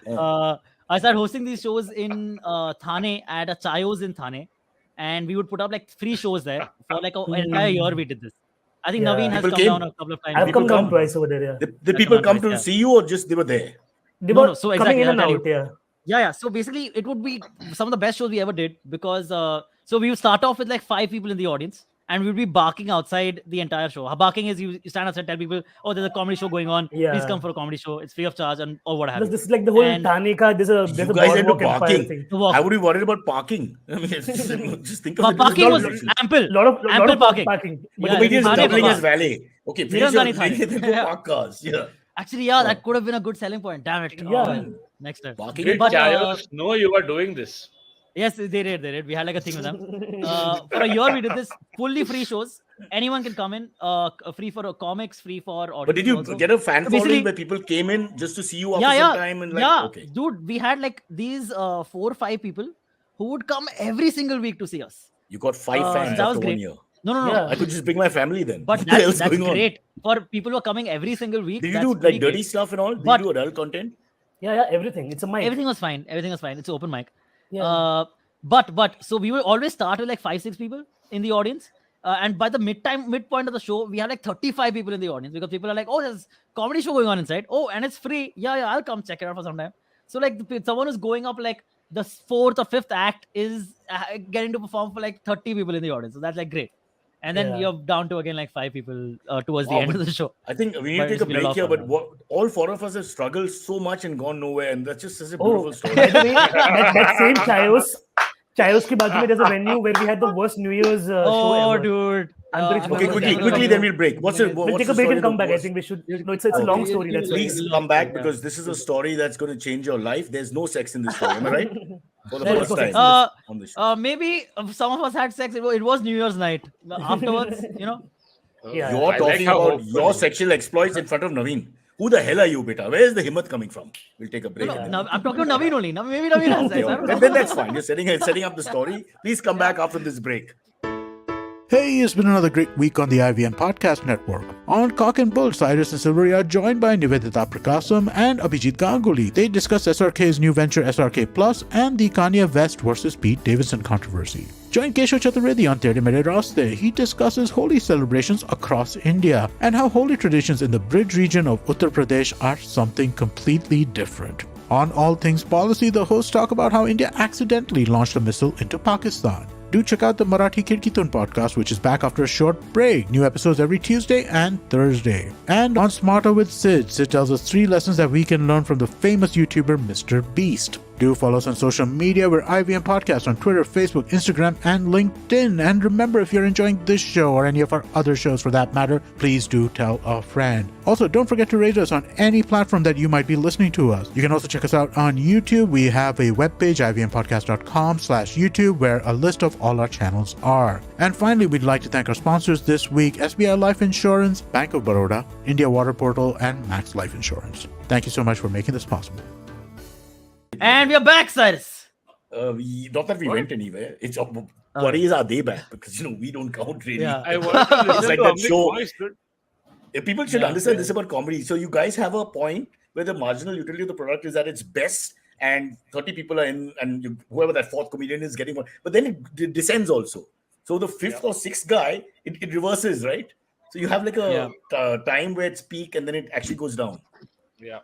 Yeah. I started hosting these shows in Thane at a Chayos in Thane, and we would put up like 3 shows there for like an entire year. We did this. I think Yeah. Naveen has People come down came. a couple of times. I've People come down come. twice over there. Yeah, The people That's come nice, to yeah. see you, or just they were there. they No, were no, so coming exactly, in and I'll tell out. you. Yeah. Yeah. So basically, it would be some of the best shows we ever did because so we would start off with like 5 people in the audience, and we would be barking outside the entire show. Barking is you stand outside, tell people, oh, there's a comedy show going on. Please Yeah. come for a comedy show. It's free of charge, and or what have Plus, you. this is like the whole And Thane ka. There's a You boardwalk guys into empire parking. thing. The walk. I would be worried about parking. I mean, just think of it. Parking was Actually. ample. Lot of Ample parking. parking. But Yeah, the Comedians Thane doubling Baba. as valet. Okay, finish your Nirandani Thane. then go park cars. Yeah. Actually, yeah, that could have been a good selling point. Damn it. Oh, Yeah. well, next time. Parking Did in But, Chayos know you were doing this? Yes, they did. We had like a thing with them. For a year, we did this fully free shows. Anyone can come in. Free for comics, free for audience. But did you also. get a fan So following basically- where people came in just to see you after Yeah, some yeah, time and like yeah, okay. dude. We had like these 4 or 5 people who would come every single week to see us. You got 5 fans that was after 1 great. year. No. Yeah. I could just bring my family then. But What else that's going on? great for people who are coming every single week. Did you that's do pretty like dirty great. stuff and all? Did But- you do adult content? Yeah, everything. It's a mic. Everything was fine. It's open mic. Yeah. But so we will always start with like 5-6 people in the audience, and by the midpoint of the show we have like 35 people in the audience because people are like, oh, there's comedy show going on inside. Oh, and it's free. Yeah, I'll come check it out for some time. So like someone who's going up like the 4th or 5th act is getting to perform for like 30 people in the audience. So that's like great. And then Yeah. you're down to again like 5 people towards the Wow, end but of the show. I think we need But to it's take a been a break lot here, of but fun. all 4 of us have struggled so much and gone nowhere, and that's just such a Oh, beautiful story. by the way, that same Chayos ki bazu mein, there's a venue where we had the worst New Year's show Oh, ever. dude. Antariksh I'm Okay, not quickly, gonna- then we'll break. What's We'll take a the break story and come that back. I was- think we should. No, it's a long Okay. story. That's why. Please come back because this is a story that's going to change your life. There's no sex in this story. Am I right? For the There first is no sex time in on the show. Maybe some of us had sex. It was New Year's night. Afterwards, Yeah. You're I like talking how about hopeful your you are. sexual exploits in front of Naveen. Who the hell are you, beta? Where is the himmat coming from? We'll take a break. and then- I'm talking to Naveen only. Maybe Naveen has sex. I don't know. then that's fine. You're setting up the story. Please come back after this break. Hey, it's been another great week on the IVM Podcast Network. On Cock and Bull, Cyrus and Silverie are joined by Nivedita Prakasam and Abhijit Ganguly. They discuss SRK's new venture SRK Plus and the Kanye West versus Pete Davidson controversy. Join Keshav Chaturvedi on Tere Mere Raste. He discusses Holi celebrations across India and how Holi traditions in the Bridge region of Uttar Pradesh are something completely different. On All Things Policy, the hosts talk about how India accidentally launched a missile into Pakistan. Do check out the Marathi Kirkitun podcast, which is back after a short break. New episodes every Tuesday and Thursday. And on Smarter with Sid, Sid tells us 3 lessons that we can learn from the famous YouTuber Mr. Beast. Do follow us on social media. We're IVM Podcast on Twitter, Facebook, Instagram, and LinkedIn. And remember, if you're enjoying this show or any of our other shows for that matter, please do tell a friend. Also, don't forget to rate us on any platform that you might be listening to us. You can also check us out on YouTube. We have a webpage, ivmpodcast.com/YouTube, where a list of all our channels are. And finally, we'd like to thank our sponsors this week, SBI Life Insurance, Bank of Baroda, India Water Portal, and Max Life Insurance. Thank you so much for making this possible. And we are back, Cyrus. Not that we went anywhere. It's worries are they back because we don't count really. Yeah. I want to listen like to that Amrit's show. voice, dude. People should Yeah. understand this about comedy. So you guys have a point where the marginal utility of the product is at its best, and 30 people are in, and whoever that 4th comedian is getting one. But then it descends also. So the 5th or 6th guy, it reverses, right? So you have like a time where it's peak and then it actually goes down. Yeah.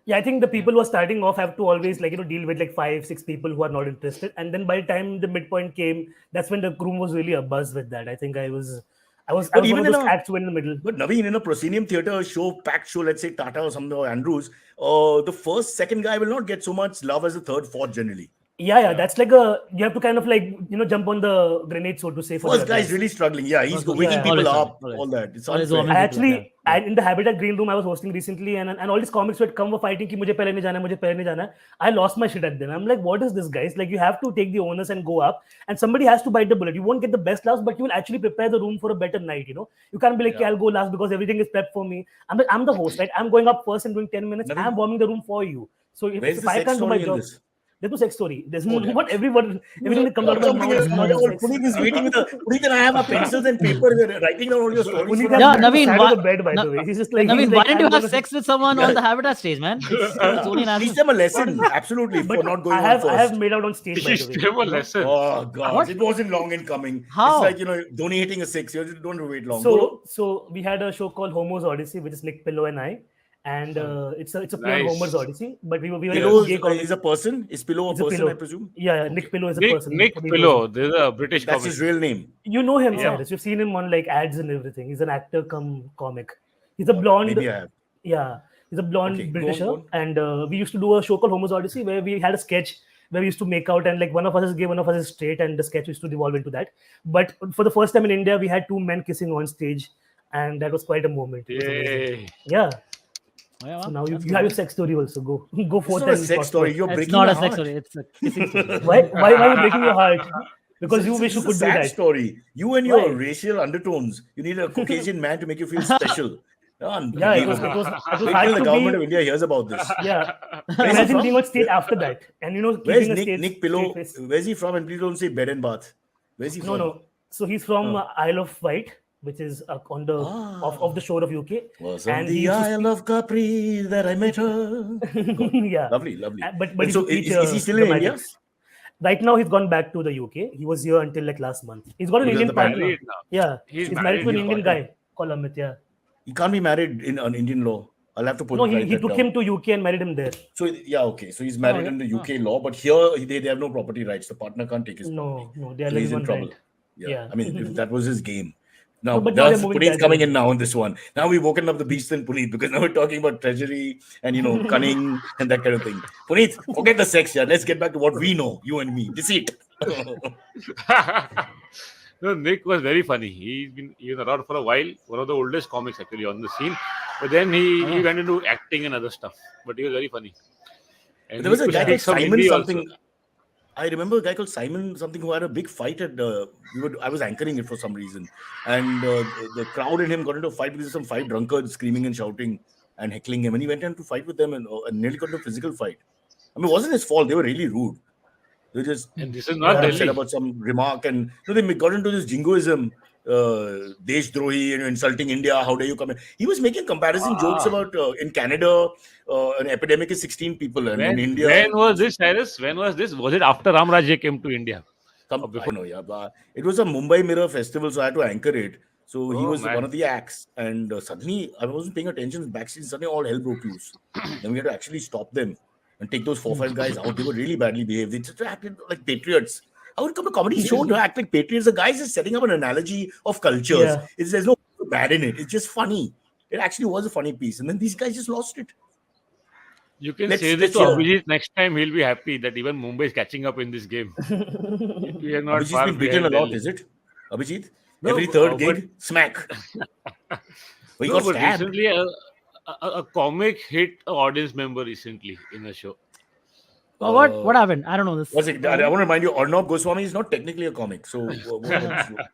Yeah, I think the people who are starting off have to always deal with like 5-6 people who are not interested, and then by the time the midpoint came, that's when the room was really abuzz with that. I think I was one even of those in a- acts who were in the middle. But Naveen, in a proscenium theater packed show, let's say Tata or something or Andrews, the first, second guy will not get so much love as the third, fourth generally. Yeah, that's like you have to kind of jump on the grenade, so to say. For First the guy is others. really struggling. Yeah, he's waking Yeah, people always, up, always. all that. It's Always unfair. warming I people up, actually, in the Habitat Green Room I was hosting recently, and all these comics who had come were fighting कि मुझे पहले नहीं जाना, मुझे पहले नहीं जाना. I lost my shit at them. I'm like, what is this, guys? Like, you have to take the onus and go up, and somebody has to bite the bullet. You won't get the best laughs, but you will actually prepare the room for a better night. You can't be like, "Okay, I'll go last because everything is prepped for me." I'm the host, right? I'm going up first and doing 10 minutes. Naveen? I'm warming the room for you. So if Where's the I sex can't do my story in job, this? There's no sex story. There's no what everything that comes out of my Something mouth else. is not just sex. Puneet is waiting with Puneet and I have our pencils and paper. We're writing down all your stories. Puneet for has us. Yeah, Naveen, side why- of the bed, by the way. He's just like, Naveen, he's why like, didn't you I'm have gonna- sex with someone on Yeah. the Habitat stage, man? It's only natural. Teach them a lesson. Absolutely. For But not going I on have first. made out on stage, by Teach the way. them a lesson. Oh God! What? It wasn't long in coming. How? It's like Dhoni hitting a six. You don't have to wait long. Go. So we had a show called Homer's Odyssey, which is Nick Pillow and I, and it's a play on Nice. Homer's Odyssey. But we were Pillow like, gay comics. is a person. Is Pillow a It's a person? pillow. I presume. Yeah, Nick Pillow is a Nick, person. Nick for the Pillow, person. there's a British That's comic. his real name. You know him, Yeah. Cyrus. You've seen him on like ads and everything. He's an actor come comic. He's a blonde. Maybe I have. Yeah, he's a blonde Okay, go on, Britisher, go on. and we used to do a show called Homer's Odyssey where we had a sketch where we used to make out, and like one of us is gay, one of us is straight, and the sketch used to devolve into that. But for the first time in India, we had two men kissing on stage, and that was quite a moment. It was amazing. Yay. Yeah. Yeah, So man, now you that's have your good. sex story also. Go It's forth not a and sex talk story. about it. You're It's breaking not my a sex heart. story. It's a kissing story. Why are you breaking your heart? Because you wish you It's could a do sad that. story. You and your Why? racial undertones. You need a Caucasian man to make you feel special. Yeah, it was Unbelievable. hard Wait till the to government be. of India hears about this. Yeah. Where's he Imagine from? being on stage after that, and Where's keeping a Nick straight Pillow? straight face. Where's he from? And please don't say bed and bath. Where's he from? No. So he's from Oh. Isle of Wight, which is on the off the shore of UK. Was And on he the used to Isle of Capri that I met her. Yeah. Lovely, lovely. But And he so used to teach, is he still in India? dramatics. Right now, he's gone back to the UK. He was here until like last month. He's got an He's Indian the band. partner. Married now. Yeah, He's he's married married, to an he's Indian got guy called Amit. Yeah. He can't be married in an Indian law. I'll have to put No, write he that took down. him to UK and married him there. So yeah, okay. So he's married yeah. under UK law, but here they have no property rights. The partner can't take his property. No, they are So he's living in on trouble. rent. Yeah. Yeah. I mean, if that was his game. Now, No, but now they're moving Puneet's back coming there. in now on this one. Now we've woken up the beast in Puneet because now we're talking about treasury and cunning and that kind of thing. Puneet, forget the sex here. Let's get back to what we know, you and me. Deceit. No, Nick was very funny. He's been around for a while. One of the oldest comics actually on the scene. But then he went into acting and other stuff. But he was very funny. And There was he a could guy speak called some Simon Hindi something. also. I remember a guy called Simon something who had a big fight at I was anchoring it for some reason, and the crowd and him got into a fight because of some five drunkards screaming and shouting and heckling him, and he went in to fight with them and nearly got into a physical fight. I mean, it wasn't his fault. They were really rude. They were just And this is not upset Delhi. about some remark, and they got into this jingoism, Deshdrohi, and insulting India. How dare you come in? He was making comparison jokes about in Canada, an epidemic is 16 people, and in India. When was this, Cyrus? When was this? Was it after Ram Rajya came to India? I know, yeah. But it was a Mumbai Mirror festival, so I had to anchor it. So he Oh, was man. one of the acts, and suddenly I wasn't paying attention. Backstage, suddenly all hell broke loose. Then we had to actually stop them and take those 4-5 guys out. They were really badly behaved. They just acted like patriots. I would come to a comedy show to act like patriots. The guys is setting up an analogy of cultures. Yeah. There's no bad in it. It's just funny. It actually was a funny piece, and then these guys just lost it. You can Let's- say this to let's- Abhijit next time. He'll be happy that even Mumbai is catching up in this game. We are not Abhijit's far been beaten a behind lot, Delhi. is it? Abhijit? No, Every third but- gig, smack. Well, he No, got but stabbed. recently a comic hit an audience member recently in a show. What happened? I don't know this. I want to remind you, Arnab Goswami is not technically a comic. So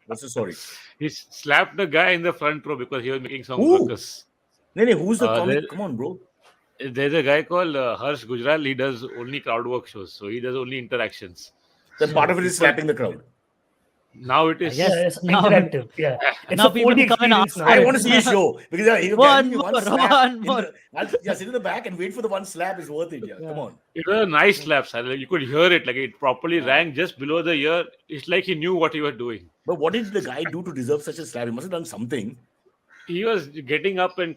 what's the story? He slapped the guy in the front row because he was making some Who? ruckus. No, who's the comic? there- Come on, bro. There's a guy called Harsh Gujral. He does only crowd work shows, so he does only interactions. Then part of it is slapping the crowd. Now it is. Yes. Yeah, it's Now- interactive. Yeah. It's now a people 4D come and experience ask now. for I it. want to see a show because he'll One give me one more, slap. one more. I'll sit in the back and wait for the one slap. Is worth it. Yeah, come on. It was a nice slap, sir. Like, you could hear it, like it properly rang just below the ear. It's like he knew what he was doing. But what did the guy do to deserve such a slap? He must have done something. He was getting up and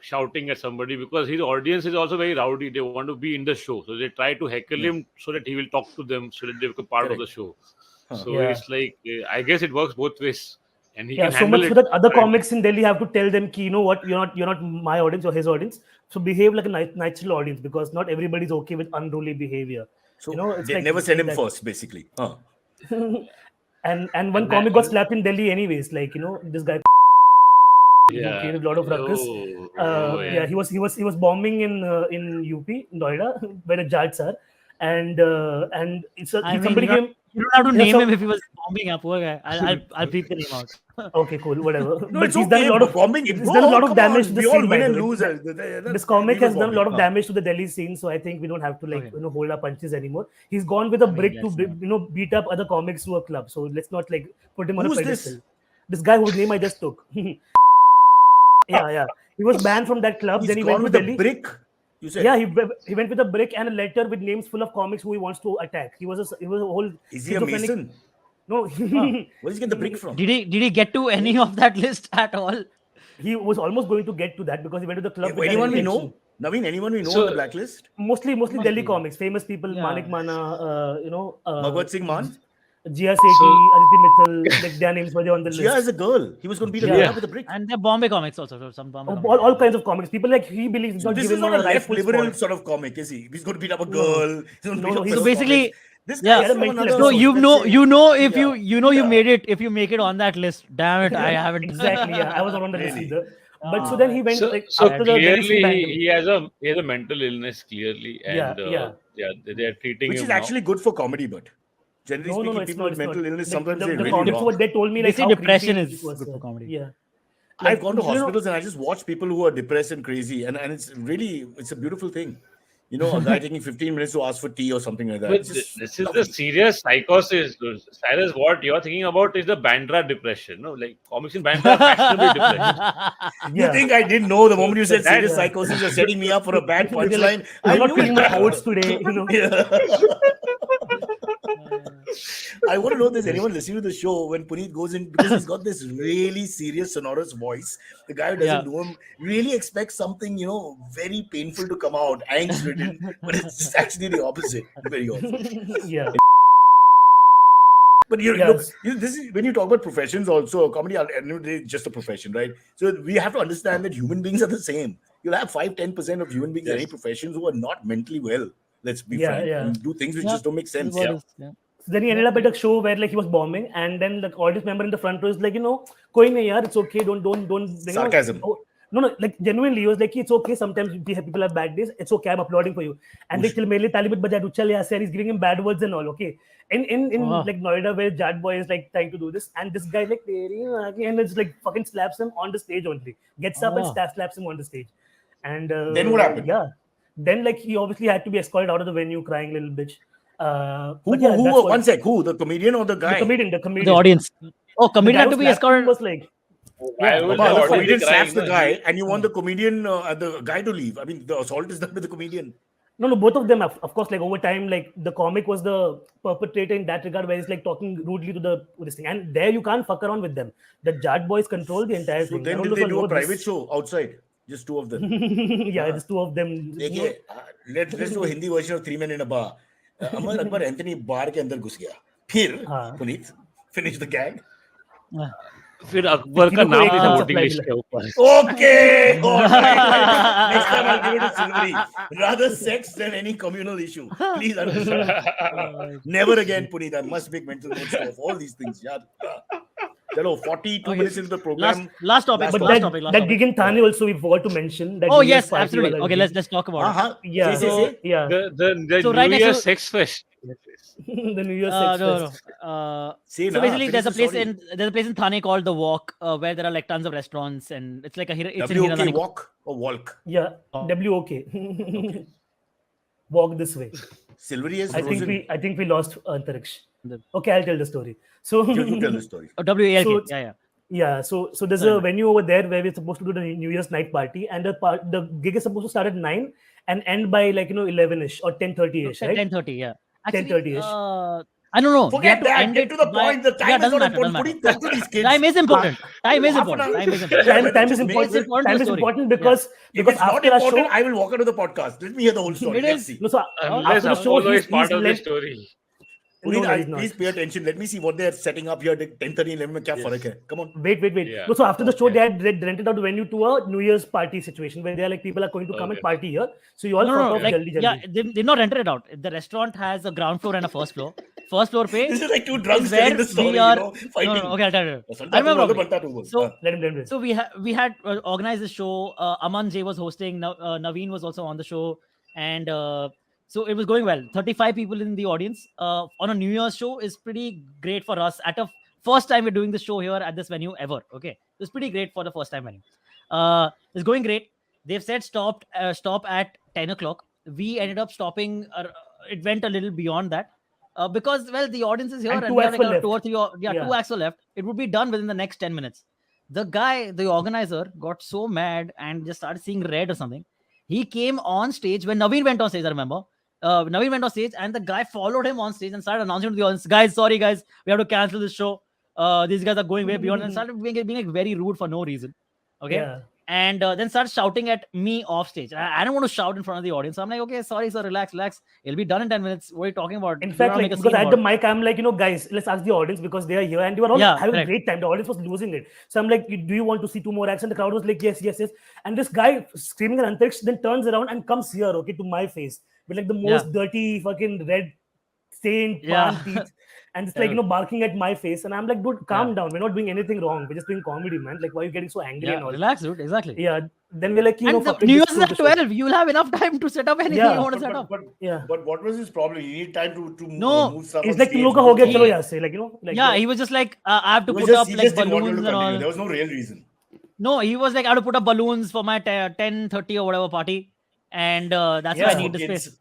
shouting at somebody because his audience is also very rowdy. They want to be in the show, so they try to heckle him so that he will talk to them, so that they become part of the show. So Yeah. it's like I guess it works both ways, and he Yeah, can so handle much it. so that other Right. comics in Delhi have to tell them, ki, you know what, you're not my audience or his audience. So behave like a natural audience because not everybody's okay with unruly behavior. So It's they like never send him that. first, basically. And one And comic that- got slapped in Delhi anyways. Like this guy who Yeah. created a lot of ruckus. Yeah. He was bombing in UP, Noida, where the Jats are, and I mean, somebody you're came. You don't have to Yeah, name so- him if he was bombing a poor guy. I'll bleep the name out. Okay, cool, whatever. No, But it's he's okay. done a lot of bombing. He's Bro, done a lot of come damage on. to the We all scene. by win the and way. lose. This comic he was has done a lot of bombing. damage to the Delhi scene, so I think we don't have to Okay. hold our punches anymore. He's gone with a mean, brick to let's not. beat up other comics to a club. So let's not put him on Who's a this? pedestal. This guy whose name I just took. Yeah. He was banned from that club. He's then he gone went to with Delhi. a brick. You said. Yeah, he went with a brick and a letter with names full of comics who he wants to attack. He was a whole. Is he a schizophrenic- mason? No, Where did he get the brick from? Did he get to any of that list at all? he was almost going to get to that because he went to the club. with that Anyone we intention. know? Naveen, anyone we know So- on the blacklist? Mostly Delhi be. comics, famous people, Yeah. Manik Mana, Bhagwat Singh Man? Jia Sethi, Aditi Mittal, like their names were there on the Jia list. is a girl. He was going to beat a Yeah. girl up with a brick. And they're Bombay comics also. So some Bombay comics. All kinds of comics. People he believes he's So not this given is not a a left rightful liberal spot. sort of comic, is he? He's going to beat up a No. girl. He's going to No, beat no, up he's fellow So basically- comics. This Yeah. guy is He had a from mental another. So episode. you know if Yeah. you made it if you make it on that list. Damn it, I haven't. Exactly, yeah. I was not on the list Really? either. But so then he went So after the Delhi clearly scene he has a mental illness clearly, and Yeah. they are treating Which him is now. actually good for comedy, but generally No, speaking, it's people not. with It's mental not. illness Like, sometimes the they really comics rock. what they told me They like say how depression creepy is it was, good for comedy. Yeah. I've gone to you know- hospitals and I just watch people who are depressed and crazy, and it's a beautiful thing. You know, a guy taking 15 minutes to ask for tea or something like that. But It's just this is lovely. the serious psychosis. Cyrus, what you're thinking about is the Bandra depression. No, like comics in Bandra are fashionably depressed. You Yeah. think I didn't know the moment you said That- serious yeah. psychosis, you're setting me up for a bad They're like, punchline? I I'm not knew feeling my it. oats today, Yeah. I want to know if there's anyone listening to the show when Punit goes in, because he's got this really serious, sonorous voice. The guy who doesn't Yeah. know him really expects something, very painful to come out, angst ridden, but it's actually the opposite very often. Yeah. But Yeah, look, this is when you talk about professions also, comedy at the end of the day is just a profession, right? So we have to understand that human beings are the same. You'll have 5-10% of human beings in any professions who are not mentally well. Let's be Yeah, frank. yeah. And do things which Yeah. just don't make sense. What is- yeah. So then he ended up at a show where he was bombing, and then the audience member in the front row is like, koi nahi yaar, it's okay, don't. Sarcasm. No, like genuinely, he was like, it's okay. Sometimes people have bad days. It's okay. I'm applauding for you. And like, till mere talibit baja do chal yaar, he's giving him bad words and all. Okay. In like Noida where Jad Boy is like trying to do this, and this guy like and it's like fucking slaps him on the stage only. Gets up and slaps him on the stage. And Then what happened? Yeah. Then he obviously had to be escorted out of the venue, crying little bitch. Who? But yeah, that's what- One sec. Who? The comedian or the guy? The comedian. The audience. Oh, The comedian guy had who to be slapped him escorted. was like, Why would Papa, the audience comedian be crying, slaps the no? guy, and you want the comedian, the guy to leave. I mean, the assault is done with the comedian. no, both of them, of course, like over time, like the comic was the perpetrator in that regard, where he's like talking rudely to this thing, and there you can't fuck around with them. The Jad boys control the entire So thing. then And did all they of us do a know private this. show outside? Just two of them. Yeah, it's two of them. देखिए, let's do a Hindi version of Three Men in a Bar. Amar Akbar Anthony bar के अंदर घुस गया. फिर हाँ. Puneet finish the gag. फिर अकबर का तीनों को नाम एक भी साथ वोटिंग supply लिस्ट के ऊपर Okay, all right. Next time I'll give it to Silverie. Rather sex than any communal issue. Please understand. Never again, Puneet. I must make mental notes of all these things. Yeah. Chalo, 42 Okay. minutes into the program. Last topic. But Last that, topic. that gig in Thane also we forgot to mention. That Oh New Year's yes, party absolutely. wala Okay, gig. let's talk about it. Uh-huh. Yeah. Say. Yeah. the So New right next Year to- sex fest. The New Year's No, sex no. fest. Say So na, basically, there's a finish place the story. there's a place in Thane called the Walk, where there are like tons of restaurants, and it's like it's in WOK Hiranani. walk or walk. Yeah. WOK. Walk this way. Silverie is I frozen. think we lost Antariksh. Okay, I'll tell the story. So You tell the story. Oh, WALK. So- Yeah. yeah, so there's a venue over there where we're supposed to do the New Year's night party, and the gig is supposed to start at 9 and end by 11ish or 10:30ish, right? 10:30. Yeah. Actually, 10:30-ish. I don't know. We Forget have to that. end Get it to the by- point. The time yeah, is doesn't not matter, important. doesn't Put it talk to these kids. Time is important. Time is Half an important. hour. Time is important. Time is Just make important. it- important Time to is story. important because If it's not after our important, show, I will walk out of the podcast. Let me hear the whole story. It Let's is- see. no, so Unless after the show, Apollo is part of the lent- story. Puneet, No, he's not. please pay attention. Let me see what they're setting up here. 10:30, 11 में क्या फर्क है? Come on. Wait. Yeah. No, so after the show, they had rented out the venue to a New Year's party situation where they're like, people are going to come and Okay. party here. So you all No, fuck no, off like, jaldi. yeah, they've not rented it out. The restaurant has a ground floor and a first floor. First floor pay This is like two drunks is where telling the story, we are. fighting. No, okay, I'll tell you. Santa I remember. tu bol, properly. Banta tu bol. So, Let him. So we had organized this show. Aman J was hosting. Naveen was also on the show, and So it was going well. 35 people in the audience on a New Year's show is pretty great for us. At a first time we're doing the show here at this venue ever. Okay, it's pretty great for the first time venue. It's going great. They've said stop at 10 o'clock. We ended up stopping. It went a little beyond that because the audience is here And and two we have acts were like left. 2 or 3 Yeah. 2 acts are left. It would be done within the next 10 minutes. The organizer got so mad and just started seeing red or something. He came on stage when Navin went on stage. I remember. Navin went on stage and the guy followed him on stage and started announcing to the audience, guys, sorry guys, we have to cancel this show. These guys are going way beyond, and started being like very rude for no reason. Okay. Yeah. And then started shouting at me off stage. I don't want to shout in front of the audience. So I'm like, okay, sorry, sir, relax. It'll be done in 10 minutes. What are you talking about? In You fact, wanna like, make a because scene I had about the it? mic, I'm like, guys, let's ask the audience because they are here and they were all Yeah, having a correct. great time. The audience was losing it. So I'm like, do you want to see 2 more acts? And the crowd was like, yes, yes, yes. And this guy screaming at Antariksh then turns around and comes here, okay, to my face with like the most dirty fucking red stained palm teeth. And it's like, barking at my face. And I'm like, dude, calm down. We're not doing anything wrong. We're just doing comedy, man. Like, why are you getting so angry and all? Relax, dude. Exactly. Yeah. Then we're like, And the fuck it, New just Year's is close at the show. 12. You'll have enough time to set up anything Yeah. you want to set up. But what was his problem? You need time to No, move stuff. It's on like, stage. तुम लोग का हो गया, चलो यहाँ से, like, like, Yeah, he was just like, I have to He put just, up he like just didn't want you to balloons and continue. all. There was no real reason. No, he was like, I have to put up balloons for my 10:30 or whatever party. And that's why I Yeah. need the Kids. space.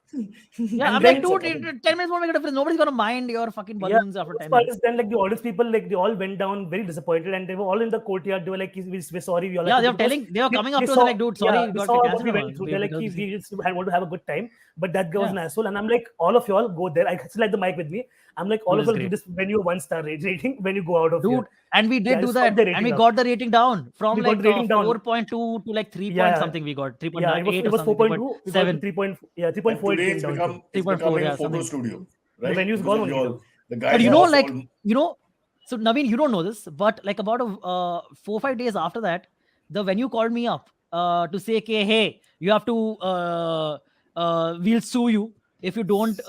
Yeah, And I'm then- like, dude, 10 minutes won't make a difference. Nobody's gonna mind your fucking Yeah, balloons after the 10 worst part minutes. is then like the audience people, like they all went down very disappointed and they were all in the courtyard. They were like, we're sorry. We all Yeah, have they to were because telling, they were coming up they to us saw- like, dude, sorry, yeah, we they got saw to what cancel we now. went through. They're like, Because we just want to have a good time, but that guy was an asshole. And I'm like, all of y'all go there. I still had the mic with me. I'm like, all Dude, of y'all it's give great. this venue a 1-star rating when you go out of dude, here. and we did Yeah, do just that, fuck the and we rating up. got the rating down from We got like the rating down. 4.2 to like 3 point Yeah. something. We got 3.9, Yeah, it was 4.2. We got 3.7. 3.4. Today It came it's down. become it's 3.4, becoming yeah, a photo something. studio, right? venue's Because gone of only your- now. the guys But you have know, lost like, all- so Naveen, you don't know this, but like about 4-5 days after that, the venue called me up to say, okay, hey, you have to, we'll sue you if you don't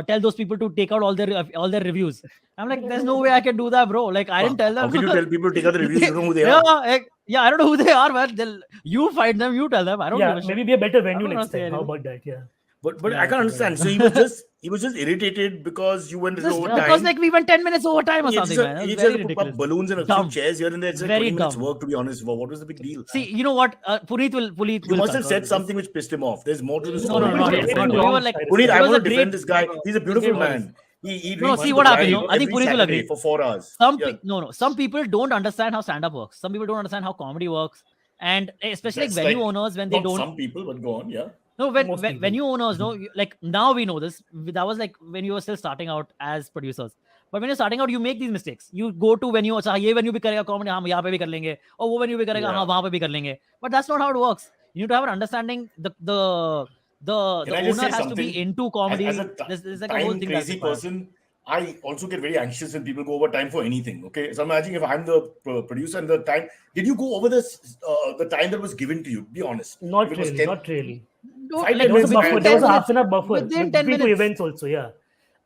tell those people to take out all their reviews. I'm like, there's no way I can do that, bro. Like, I didn't tell them. How can you tell people to take out the reviews? You don't know who they yeah, are. yeah, I don't know who they are, man. You find them, you tell them. I don't Yeah, give a shit. maybe be a better venue I don't next say time. How anything. about that? Yeah. But Yeah, I can't understand. So he was just irritated because you went Just over because time. like we went 10 minutes over time or He something, just, man. It he was just very put ridiculous. up balloons and a Dumb. few chairs here and there. It's like Very 20 minutes dumb. work, to be honest. What was the big deal? See, you know what? Puneet will You must have concur said with something which pissed him off. There's more to the this. No, story. no, no, It's no, not no. We wrong, were like, Cyrus. Puneet, it I was want a to defend great- this guy. He's a beautiful great man. He No, reads see the what happened, drive I think every Puneet will Saturday agree. for 4 hours. Some Yeah. some people don't understand how stand-up works. Some people don't understand how comedy works, and especially like That's venue like- owners when they Not don't. some people, but go on, yeah. No, Most people. venue owners know, like now we know this. That was like when you were still starting out as producers. But when you're starting out, you make these mistakes. You go to venue, अच्छा ये venue भी करेगा comedy, हाँ यहाँ पे भी कर लेंगे, और वो venue भी करेगा, Yeah. हाँ वहाँ पे भी कर लेंगे. But that's not how it works. You need to have an understanding. The Can I just owner say has to be something? into comedy. As a There's like a whole time thing that's crazy required. person, I also get very anxious when people go over time for anything. Okay, so imagine if I'm the producer and the time. Did you go over this the time that was given to you? Be honest. Not If it was really. 10 Not really. Don't- Five like, There was a minutes, buffer. man. There was a 10 half an hour buffer Within 10 between two minutes. events also. Yeah.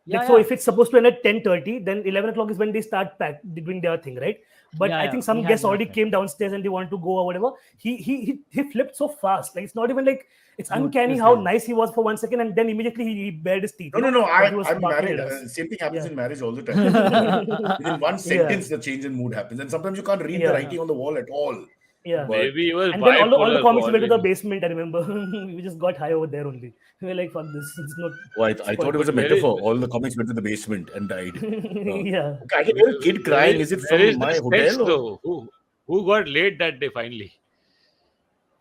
Yeah, Like so, yeah. if it's supposed to end at 10:30, then 11 o'clock is when they start doing their thing, right? But Yeah, I yeah. think some We had guests that, already right. came downstairs and they want to go or whatever. He flipped so fast. Like it's not even like it's uncanny this how guy. nice he was for 1 second and then immediately he bared his teeth. No, you know, no. what he was I'm barking married. at us. Same thing happens Yeah. in marriage all the time. Within one sentence, the change in mood happens, and sometimes you can't read the Yeah. writing on the wall at all. Yeah. But- Maybe he was And then all the bipolar comics for went to the all we know. basement. I remember we just got high over there only. We were like, "Fuck this! It's not." Oh, I thought it was a Where is- metaphor. All the comics went to the basement and died. Yeah. Okay, I can hear a kid crying. Is it Where is from my the hotel? sketch, Or? though? Who got late that day finally?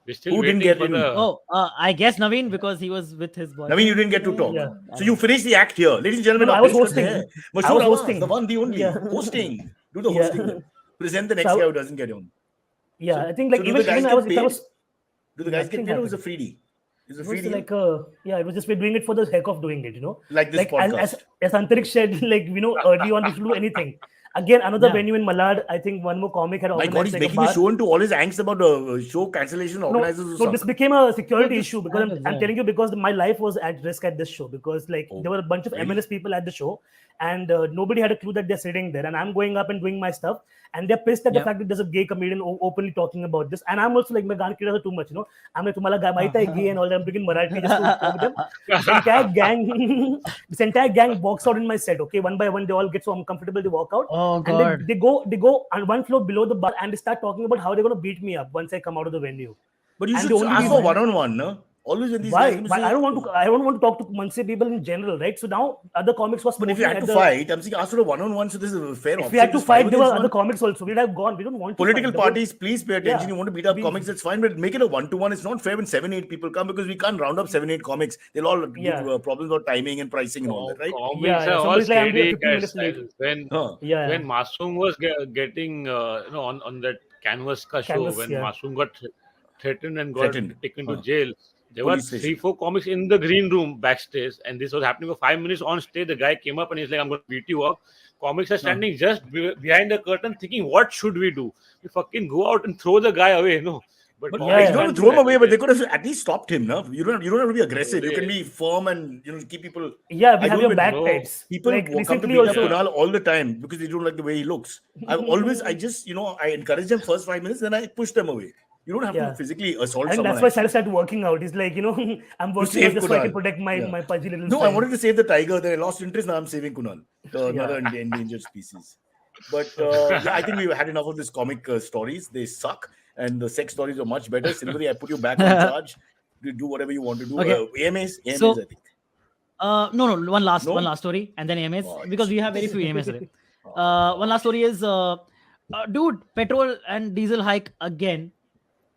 We're still Who didn't waiting get for in? the. Oh, I guess Naveen because he was with his boy. I mean, you didn't get to talk. Yeah. So you finished the act here. Ladies and gentlemen, No, I our was guest hosting. there. I Mashhoor was Awaz, hosting. the one, the only. Yeah. Hosting. Do the Yeah. hosting. Present the next So guy who doesn't get on. Yeah, So- I think like so do even, the guys even I get was, if I paid? was, Do the guys get Nothing paid or is it a happened. freebie? Is it it a free was deal? like yeah, it was just we're doing it for the heck of doing it, you know. Like this Like podcast. as Antariksh said, like early on we should do anything. Again, another Yeah. venue in Malad. I think one more comic had My organized God, he's like a making a bar. show into all his angst about the show cancellation No, organizers. so this became a security this issue because happens, I'm yeah. telling you because my life was at risk at this show because like Oh, there were a bunch of really? MLS people at the show and nobody had a clue that they're sitting there and I'm going up and doing my stuff and they're pissed at the Yeah. fact that there's a gay comedian openly talking about this. And I'm also like, my gaan kida too much, I'm like, tumhala maita hai gay and all that. I'm speaking Marathi just to talk with them. This entire gang, this entire gang walks out in my set. Okay, one by one, they all get so uncomfortable, they walk out, Oh and God. they go on one floor below the bar, and they start talking about how they're gonna beat me up once I come out of the venue. But you And should the only ask for reason- one-on-one, no? Always when these Why? guys Why? I don't want to talk to Mansi people in general, right? So now other comics was. But if you had to fight, I'm saying ask for a one-on-one, so this is a fair option. If we had to Just fight, with there were this other one. comics also. We'd have gone. We don't want to Political fight. The whole- parties, please pay attention. Yeah. You want to beat up We- comics, that's fine, but make it a one-to-one. It's not fair when 7-8 people come because we can't round up 7-8 comics. They'll all Yeah. give problems about timing and pricing and all that, right? Comics Yeah, are all somebody's like, I'm steady 15 minutes late. when Yeah. when Masoom was getting on that canvas ka show, Canvas, when yeah. Masoom got threatened and got Threatened. taken to jail, there were Police station. 3-4 comics in the green room backstage, and this was happening for 5 minutes on stage. The guy came up and he's like, "I'm going to beat you up." Comics are standing just behind the curtain, thinking, "What should we do? We fucking go out and throw the guy away, no?" But comics you don't can't have to do throw him that. away, but they could have at least stopped him, no? You don't have to be aggressive. You can be firm and keep people. Yeah, we I have do your with back no- types. People Like come to recently beat up also. Kunal all the time because they don't like the way he looks. I just, I encourage them first 5 minutes, then I push them away. You don't have Yeah. to physically assault I think someone. that's why Cyrus started working out. He's like, I'm working save out just so I can Kunal. protect my Yeah. pudgy little. No, I friend. wanted to save the tiger. Then I lost interest. Now I'm saving Kunal, another endangered species. But yeah, I think we've had enough of this comic stories. They suck, and the sex stories are much better. Silverie, I put you back on charge. You do whatever you want to do. Okay. AMAs, So- I think. No, one last No? story, and then AMS Oh, because we have very few AMS today. One last story is, dude, petrol and diesel hike again.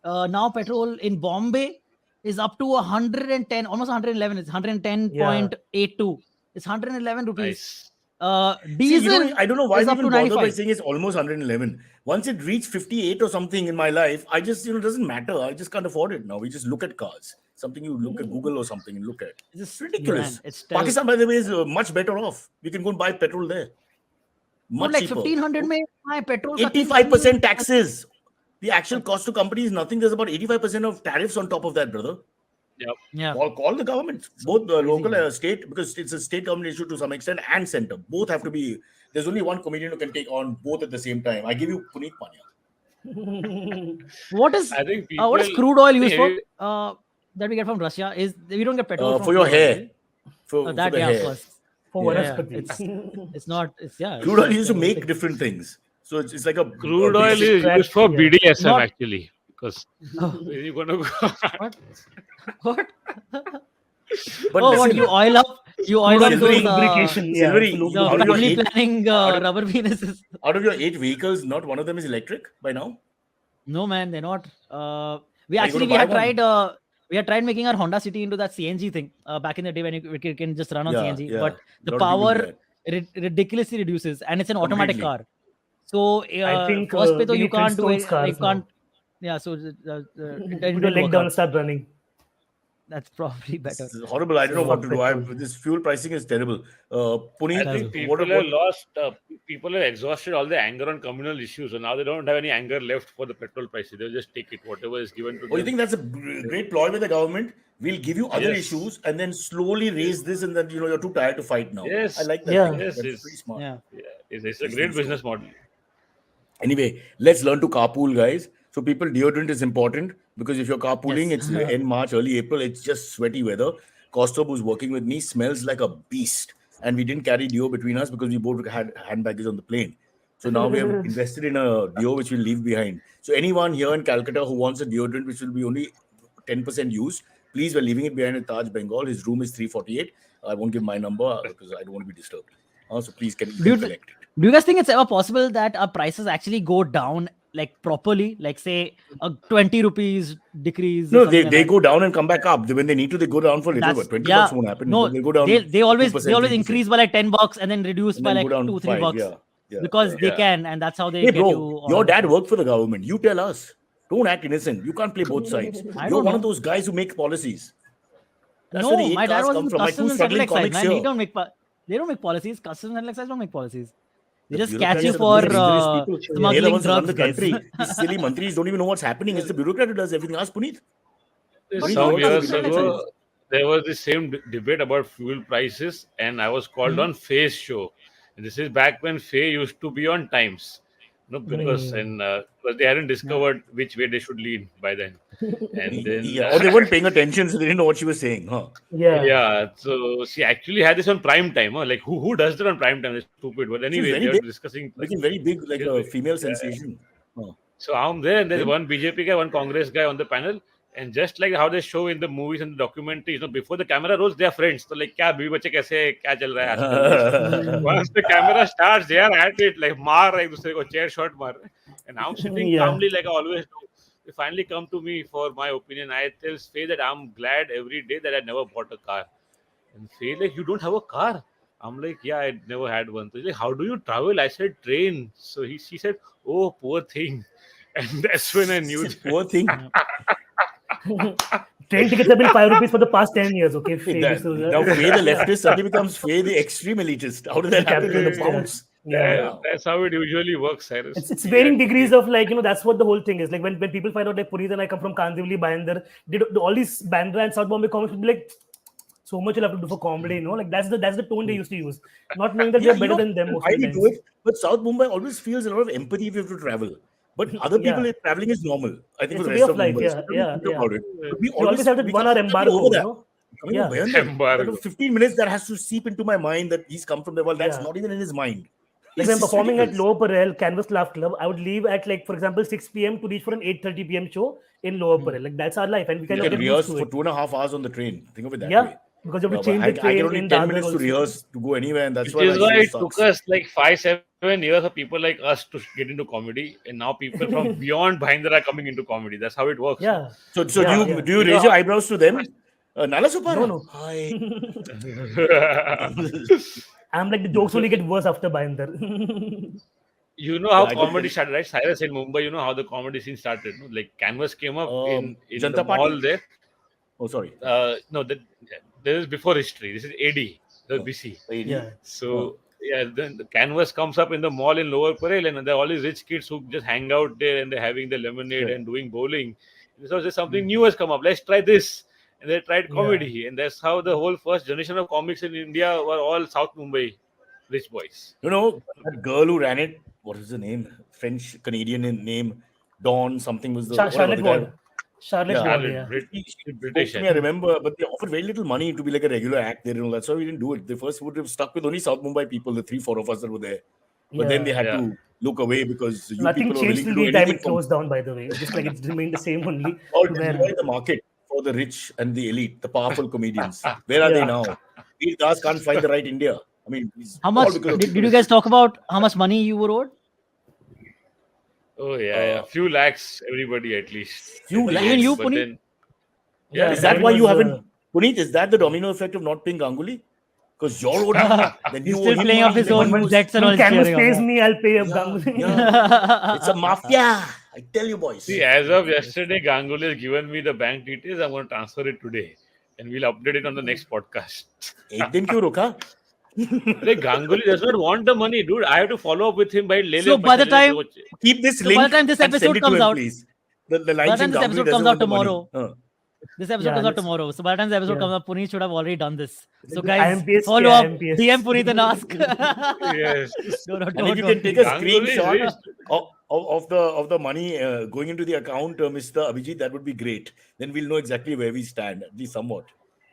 Now petrol in Bombay is up to 110, almost 111. It's 110.82. It's 111 rupees. Nice. Diesel. I don't know why is we up even to bother by 95. saying it's almost 111. Once it reached 58 or something in my life, I just, it doesn't matter. I just can't afford it now. We just look at cars. Something you look at Google or something and look at. It's just Ridiculous. man, it's terrible. Pakistan, by the way, is much better off. We can go and buy petrol there. Much like cheaper. 1500 mein my petrol ka 85% taxes. The actual cost to company is nothing. There's about 85% of tariffs on top of that, brother. Yeah. Call the government, both the local state, because it's a state government issue to some extent, and center. Both have to be. There's only one comedian who can take on both at the same time. I give you Punit Pania. What is I think what is people- crude oil used Hey, for? That we get from Russia is we don't get petrol from For your crude oil, hair. right? For That the yeah, hair. of course. For Yeah, Vanaspati. it's not. It's yeah. Crude oil it's- used to make different things. So it's like a Crude a oil basic- is crack, used for yeah. BDSM Not- actually, because you're gonna go. What? What? But Oh, what listen, you oil up? You oil up Silvery those lubrication. Yeah, Silvery, it's the out of your family 8 planning out of- rubber penises. out of your 8 vehicles, not one of them is electric by now. No man, they're not. We Are you actually gonna we had buy one? tried. We had tried making our Honda City into that CNG thing back in the day when you can just run on CNG, but the Lot of people power do that. ridiculously reduces, and it's an automatic Completely. car. So I think first pay though we you need can't do Flintstones it. cars Like, now. can't. Yeah, so it Put didn't your leg work down out. and start running. That's probably This better. is horrible. I don't know So what to do. petrol. This fuel pricing is terrible. Puneet, I think what, people have lost. People have exhausted all the anger on communal issues, and now they don't have any anger left for the petrol prices. They'll just take it, whatever is given to Oh, you them. think that's a great ploy with the government? We'll give you other Yes. issues and then slowly raise this, and then you're too tired to fight now. Yes. I like that. Yeah. thing. Yes, That's it's- pretty smart. Yeah. Yeah, it's a These great things business model. Anyway, let's learn to carpool, guys. So people, deodorant is important because if you're carpooling, Yes. it's end March, early April. It's just sweaty weather. Kostob, who's working with me, smells like a beast, and we didn't carry deo between us because we both had hand baggage on the plane. So now we have invested in a deo which we'll leave behind. So anyone here in Calcutta who wants a deodorant which will be only 10% used, please, we're leaving it behind at Taj Bengal. His room is 348. I won't give my number because I don't want to be disturbed. So please can Dude, collect it. Do you guys think it's ever possible that our prices actually go down like properly, like say a 20 rupees decrease? or No, something like they that? go down and come back up. When they need to, they go down for a little That's- bit. 20 yeah, bucks won't happen. No, but they go down. they always 2%, 3%. increase by like $10 and then reduce And by then like go down 2-3 5, bucks yeah, because they yeah. can, and that's how they Hey, get bro, you. your on- dad worked for the government. You tell us. Don't act innocent. You can't play both sides. I You're don't one of know. those guys who make policies. That's No, where the my 8 dad cars was come in from. My two customs and struggling central excise, comics man. here. They don't make policies. Customs and excise don't make policies. They The just catch bureaucrats you are the for most dangerous people. They're the smuggling ones who run drugs, the country. guys. These silly mantris don't even know what's happening. It's the bureaucrat who does everything. Ask Puneet. But Some not years customs and ago, excise. there was the same debate about fuel prices, and I was called Mhm. on Faye's show. And this is back when Faye used to be on Times. No, because they hadn't discovered which way they should lean by then. And then Yeah, or they weren't paying attention, so they didn't know what she was saying, huh? Yeah. yeah, so she actually had this on prime time. Huh? Like who does that on prime time? It's stupid. But She was anyway, very they were big, discussing. became very big, like She's a big. female Yeah. sensation. Huh. So I'm there, and there's Then one BJP guy, one Congress guy on the panel, and just like how they show in the movies and the documentaries, before the camera rolls, they are friends. So like, क्या बीवी बच्चे कैसे हैं, क्या चल रहा है आजकल? This. Once the camera starts, they are at it, like मार रहे एक दूसरे को chair shot मार रहे. And I'm sitting Yeah. calmly, like I always do. They finally come to me for my opinion. I tell Faye that I'm glad every day that I never bought a car. And Faye like, you don't have a car? I'm like, yeah, I never had one. So he's like, how do you travel? I said, train. So she said, oh, poor thing. And that's when I knew. poor thing. Train tickets have been 5 rupees for the past 10 years. Okay, famous. Now Faye the leftist suddenly becomes Faye the extreme elitist. How did that happen in the Capitalist, yeah. bounce? Yeah. That's how it usually works, Cyrus. It's varying degrees of like, that's what the whole thing is. Like when people find out like Puneet and I come from Kandivali, Bandar, all these Bandra and South Bombay comics would be like, so much you'll have to do for comedy, Like that's the tone they used to use. Not knowing that we are better than them most Why of the we time. do it? But South Mumbai always feels a lot of empathy if you have to travel. But other people traveling is normal. I think It's for a the way rest of of life, Mumbai. yeah, So don't yeah, think yeah. about it. But we You always have that we 1 hour constantly embargo, over that. Coming Yeah. over Bhayantar, Embargo. that 15 minutes that has to seep into my mind that he's come from there. Well, that's Yeah. not even in his mind. Like It's when I'm just performing at ridiculous. Lower Parel, Canvas Laugh Club, I would leave at like, for example, 6 p.m. to reach for an 8:30 p.m. show in Lower Parel. Like that's our life, and we You kind of can get rehearse used to for it. 2.5 hours on the train. Think of it that Yeah, way. because you have to But change the I train get only in 10 Dadar minutes to also. rehearse to go anywhere, and that's Which why is my why show it took sucks. us like 5-7 years for people like us to get into comedy, and now people from beyond Bhayandar are coming into comedy. That's how it works. Yeah, So yeah, do yeah. you You know raise how- your eyebrows to them? Nala Supara? No. Hi. I'm like the jokes only get worse after Bhayandar. You know how Yeah, I can comedy tell. started, right? Cyrus in Mumbai, you know how the comedy scene started. No? Like Canvas came up in the Janta mall Party? there. Oh, sorry. No, this is before history. This is AD, the BC. Yeah. So yeah, then the Canvas comes up in the mall in Lower Parel, and there are all these rich kids who just hang out there and they're having the lemonade Right. and doing bowling. So there's something new has come up. Let's try this. And they tried comedy, and that's how the whole first generation of comics in India were all South Mumbai rich boys. You know, that girl who ran it, what is the name? French Canadian name, Dawn something was the whatever Charlotte the guy. Ward. Charlotte Yeah. Ward, Charlotte, yeah. She spoke British. to me, I remember, but they offered very little money to be like a regular act there. That's why we didn't do it. They first would have stuck with only South Mumbai people, the 3-4 of us that were there. But then they had Yeah. to look away because you Nothing people were changed willing till to do the time anything it closed down, by the way. Just like it remained the same only. or to where- destroy the market for the rich and the elite, the powerful comedians. Where are they Yeah. now? These guys can't find the right India. I mean, it's How all much because of did you guys talk about how much money you were owed? Oh yeah. Few lakhs, everybody at least. Few At lakhs? least, Even you, but Puneet? then- Yeah, Is that that why you was, haven't, Puneet? Is that the domino effect of not paying Ganguly? Because you're owed him, then He's you owe still him playing off money, his then own he owes- debts and all. When Canvas cheering pays up. me, I'll pay up Yeah, Ganguly. yeah. It's a mafia. I tell you, boys. See, as of yesterday, Ganguly has given me the bank details. I'm going to transfer it today, and we'll update it on the next podcast. एक दिन क्यों रोका? Like Ganguly does not want the money, dude. I have to follow up with him by le So by the time- Keep this So link by the time this and send episode it to comes him, out- please. The By line the time saying this Ganguly episode doesn't comes out want the money. tomorrow, this episode Yeah, comes out let's- tomorrow. So by the time the episode Yeah. comes out, Puneet should have already done this. So The guys, IMPS, follow yeah, up, IMPS. DM Puneet and ask. Yes. Don't. And if you can take a Ganguly is screenshot rich. of the money going into the account, Mr. Abhijit, that would be great. Then we'll know exactly where we stand, at least somewhat.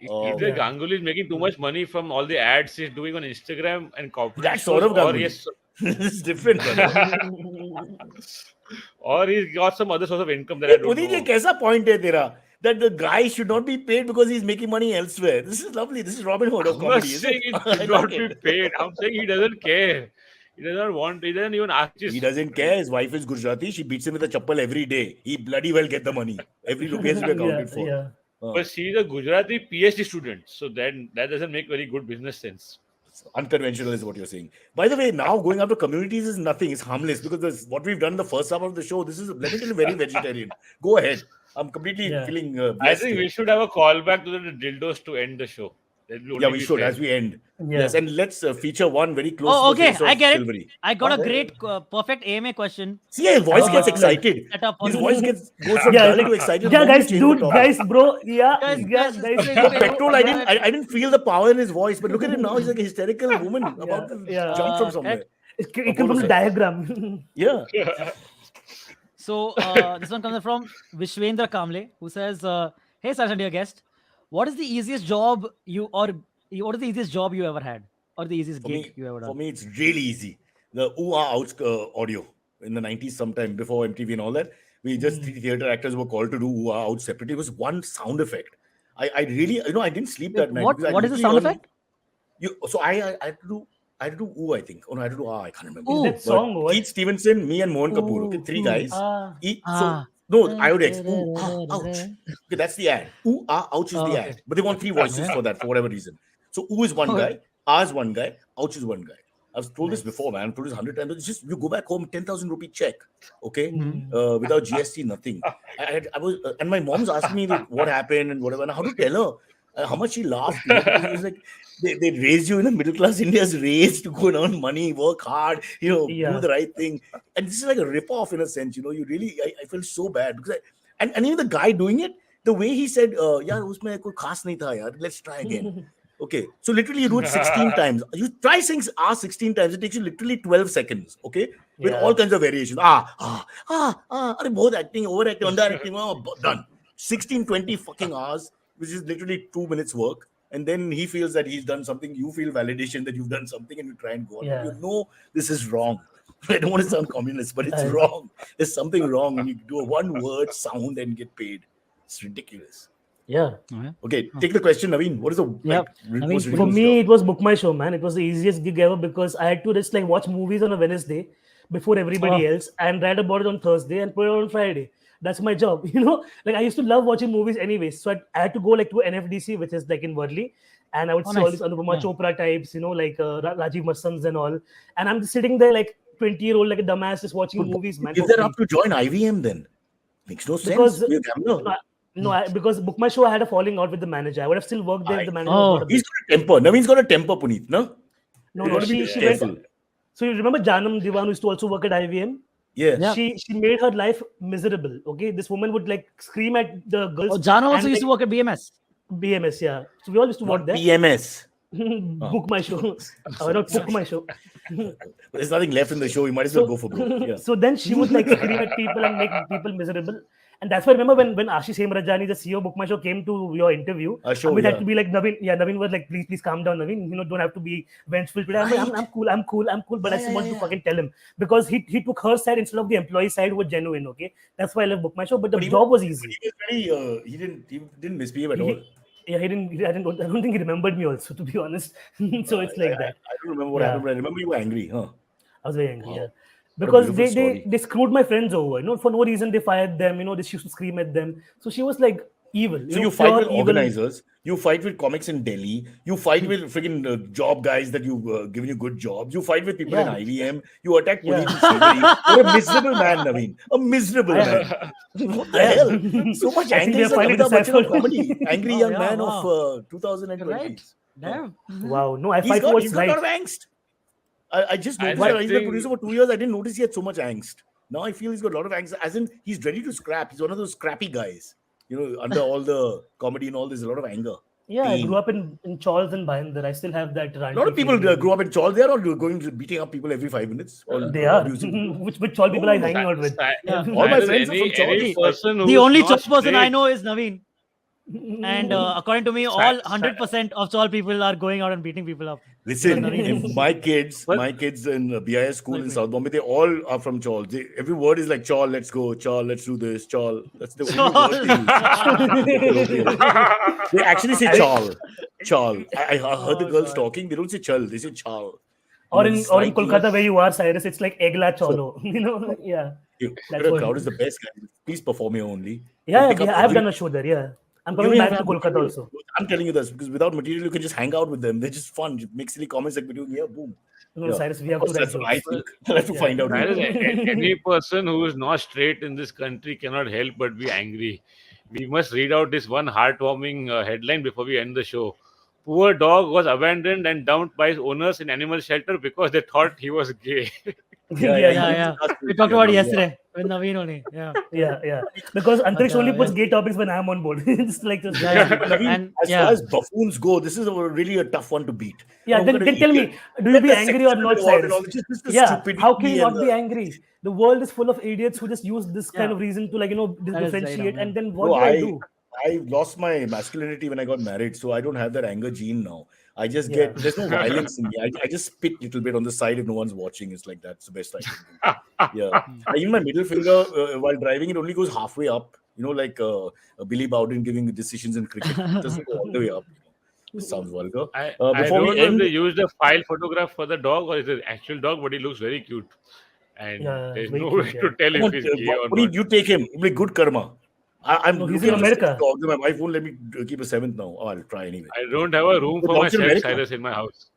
Either Yeah. Ganguly is making too much money from all the ads he's doing on Instagram and corporate That sort of shows, or Ganguly. yes, It's different, brother. or he's got some other source of income that I don't Puneet, ये know. कैसा point है तेरा? That the guy should not be paid because he's making money elsewhere. This is lovely. This is Robin Hood of I'm not comedy, isn't saying it? it I should not like be it. paid. I'm saying he doesn't care. He doesn't want. He doesn't even ask. He doesn't care. His wife is Gujarati. She beats him with a chappal every day. He bloody well get the money. Every rupee has to be accounted for. Yeah. But she's a Gujarati PhD student, so that doesn't make very good business sense. Unconventional is what you're saying. By the way, now going after communities is nothing. It's harmless because what we've done in the first half of the show, this is, let me tell you, very vegetarian. Go ahead. I'm completely Yeah. feeling I blessed think here. we should have a callback to the dildos to end the show. That will Yeah, only we be should fair. as we end. Yeah. Yes, and let's feature one very close Oh, to the okay, face of I get it. Silverie. I got a What? great, perfect AMA question. See, his voice gets Uh, excited. Set up His on- voice goes from Yeah, dull like- to excited. Yeah, the moment guys, you change the dude, topic. guys, bro, yeah, Guys, yeah, guys, guys. just- The petrol, I didn't feel the power in his voice, but look at him now. He's like a hysterical woman about to yeah. jump from somewhere. It came from the diagram. Yeah. So this one comes from Vishwendra Kamle, who says, "Hey, Sasha, dear guest, what is the easiest job what is the easiest job you ever had, or the easiest gig you ever For done?" me, it's really easy. The outs audio in the 90s, sometime before MTV and all that, we just three theater actors were called to do out separately. It was one sound effect. I really, I didn't sleep that night because I What is the literally sound earned- effect? So I had to do. I had to do ooh, I think. Oh no, I had to do I can't remember. Ooh. That But song, what? Keith Stevenson, me and Mohan Kapoor. Okay, Ooh, three ooh, guys. Ah. So no, I would X. Ooh, ouch. Okay. Okay, that's the ad. Ooh, ouch is the Okay. ad. But they want three voices Okay. for that for whatever reason. So ooh is one Okay. guy, ah is one guy, ouch is one guy. I've told this Nice. before, man. I've told this 100 times. It's just you go back home, 10,000 rupee check, okay, Mhm. without GST, nothing. I was, and my mom's asking me like, what happened and whatever, and how to tell her how much she laughed, because it was like they raised you in a middle class India's raised to go and earn money, work hard, do Yeah. the right thing, and this is like a rip off in a sense. You really, I felt so bad because and even the guy doing it, the way he said, "Yeah, usme koi khas nahi tha, yaar. Let's try again." Okay, so literally you do it 16 times. You try saying 16 times. It takes you literally 12 seconds. Okay, with Yeah. all kinds of variations. Are both acting, overacting, underacting. Done. 16, 20 fucking hours, which is literally 2 minutes work. And then he feels that he's done something. You feel validation that you've done something, and you try and go on. Yeah. You know this is wrong. I don't want to sound communist, but it's I- wrong. There's something wrong when you do a one word sound and get paid. It's ridiculous. Yeah. Okay, take the question, Naveen. What is the Yep. most For ridiculous me, job? it was Book My Show, man. It was the easiest gig ever because I had to just like watch movies on a Wednesday before everybody else and write about it on Thursday and put it on Friday. That's my job, Like I used to love watching movies anyways, so I had to go like to NFDC, which is like in Worli, and I would Oh, see all nice. these Anupama Yeah. Chopra types, like Rajiv Massans and all, and I'm just sitting there like 20-year-old like a dumbass just watching movies, man. Give for that free. up to join IVM then. Makes no Because sense. You're a gambler. because Book My Show, I had a falling out with the manager. I would have still worked there if the manager was not a He's bitch. got a temper. Naveen's got a temper, Punit, no? No, You no, got to be she careful. went. So you remember Janam Diwan, who used to also work at IVM? Yeah. Yeah. She made her life miserable. Okay, this woman would like scream at the girls. Oh, Jana also and, used to like, work at BMS. BMS, yeah. So we all used to work Not there. PMS. Book My Show. Not Book My Show. There's nothing left in the show. You might as well go for broke. Yeah. So then she would like scream at people and make people miserable. And that's why I remember when Ashish Hemrajani, the CEO of Book My Show, came to your interview. Show, Amit yeah. had to be like, Naveen was like, please calm down, Naveen. Don't have to be vengeful today. I'm like, I'm cool. But I still want to fucking tell him because he took her side instead of the employee side, who was genuine. Okay, that's why I love Book My Show. But the job was easy. He was very. He didn't misbehave at all. Yeah, I don't think he remembered me also, to be honest. So it's like that. I don't remember what happened, but I remember you were angry, huh? I was very angry, Wow. yeah. What a Because beautiful story. they screwed my friends over, for no reason they fired them, they used to scream at them. So she was like evil. So you fight pure with evil. organizers, you fight with comics in Delhi, you fight with freaking job guys that you've given you good jobs, you fight with people in Yeah. IVM, you attack Yeah. police in Silverie. You're a miserable man, Naveen. A miserable man. What the hell? So much I think anger we is are like finally Amitabh Bachchan of deciphered. comedy. Angry young yeah, man wow. of 2020s. Damn. Wow, no, I He's fight for got what's a lot right. of angst. I just noticed I that he's been think- producer for 2 years. I didn't notice he had so much angst. Now I feel he's got a lot of angst. As in, he's ready to scrap. He's one of those scrappy guys. Under all the comedy and all, there's a lot of anger. Yeah, I pain. grew up in Charles and Bhayandar. I still have that. A lot of people grew up in Chawl. They are not going to beating up people every 5 minutes. Or They are. abusing people. Which Chawl people are you No, hanging out with? Yeah. All my Cyrus, friends are from Chawl. any person The who's only not Chol person I straight- know is Naveen. And according to me, all 100% of Chol people are going out and beating people up. Listen, Naveen if my kids in BIS school in South Bombay, they all are from Chawl. Every word is like Chawl, let's go, Chawl, let's do this, Chawl. That's the only word they use. They actually say Chawl. Chawl. I heard the girls talking. They don't say Chal. They say Chawl. Or in Slightly- Kolkata where you are, Cyrus, it's like Egla Cholo. Yeah. Your That's what- crowd is the best, guys. Please perform here only. Yeah, Pick up I've every- done a show there. Yeah, I'm You coming don't back even to have Kolkata material. also. I'm telling you this because without material, you can just hang out with them. They're just fun. Just make silly comments like we're doing here. Boom. No, Yeah. Cyrus, we have Of to course, write that's what I jokes. think. I'll have to find out. Cyrus, any person who is not straight in this country cannot help but be angry. We must read out this one heartwarming headline before we end the show. poor dog was abandoned and dumped by his owners in animal shelter because they thought he was gay. Yeah, Yeah, Yeah, he yeah. discussed We it. talked Yeah, about it yeah. yesterday with Navin only. Yeah. yeah. Because Antariksh only puts yeah. gay topics when I'm on board. It's like just Yeah, yeah. Naveen, And as far yeah. as buffoons go, this is really a tough one to beat. Yeah, then tell me, do you Let be the angry or sexual not, involved and Cyrus? all, just the Yeah, how can stupidity you and not be angry? The world is full of idiots who just use this kind Yeah. of reason to, like, That is very differentiate. dumb. And then Bro, what do I do? I lost my masculinity when I got married, so I don't have that anger gene now. I just Yeah. there's no violence in me. I just spit a little bit on the side if no one's watching. It's like that's the best I can do. Yeah. Even my middle finger while driving, it only goes halfway up. Like Billy Bowden giving decisions in cricket. It doesn't go all the way up. This sounds vulgar. I Before we don't know if end, they used a file photograph for the dog or it's an actual dog, but he looks very cute. And Yeah, there's very no cute, way yeah. to tell come on, if he's gay or what do not. you take him? It'll be good karma. I'm No, he's looking in at the six America. dogs. My wife won't let me keep a seventh now. Oh, I'll try anyway. I don't have a room The for dogs in myself, America? Cyrus, in my house.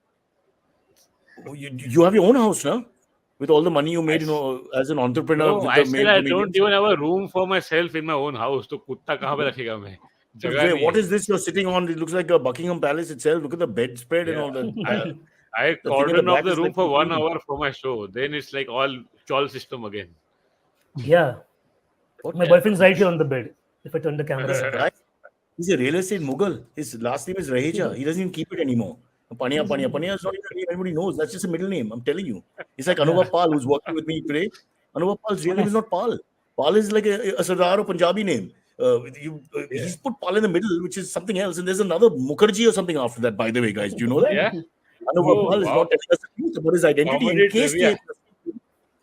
Oh, you have your own house now? With all the money you made, as an entrepreneur. No, With I the still male I comedians. don't even have a room for myself in my own house. तो कुत्ता कहाँ पे रखेगा मैं? जगह नहीं What है. is this you're sitting on? It looks like a Buckingham Palace itself. Look at the bedspread and all that. I The thing at the cordon off back the is room like for 1 clean. hour for my show. Then it's like all chol system again. Yeah. What My boyfriend's right here on the bed. If I turn the camera on. guy? He's a real estate Mughal. His last name is Raheja. He doesn't even keep it anymore. Pania is not even a name anybody knows. That's just a middle name. I'm telling you. It's like Anubhav Pal, who's working with me today. Anubhav Pal's real name is not Pal. Pal is like a Sardar or Punjabi name. He's put Pal in the middle, which is something else. And there's another Mukherjee or something after that, by the way, guys. Do you know that? Yeah. Anubhav Pal is wow. not telling us the truth about his identity. Comedy In case trivia.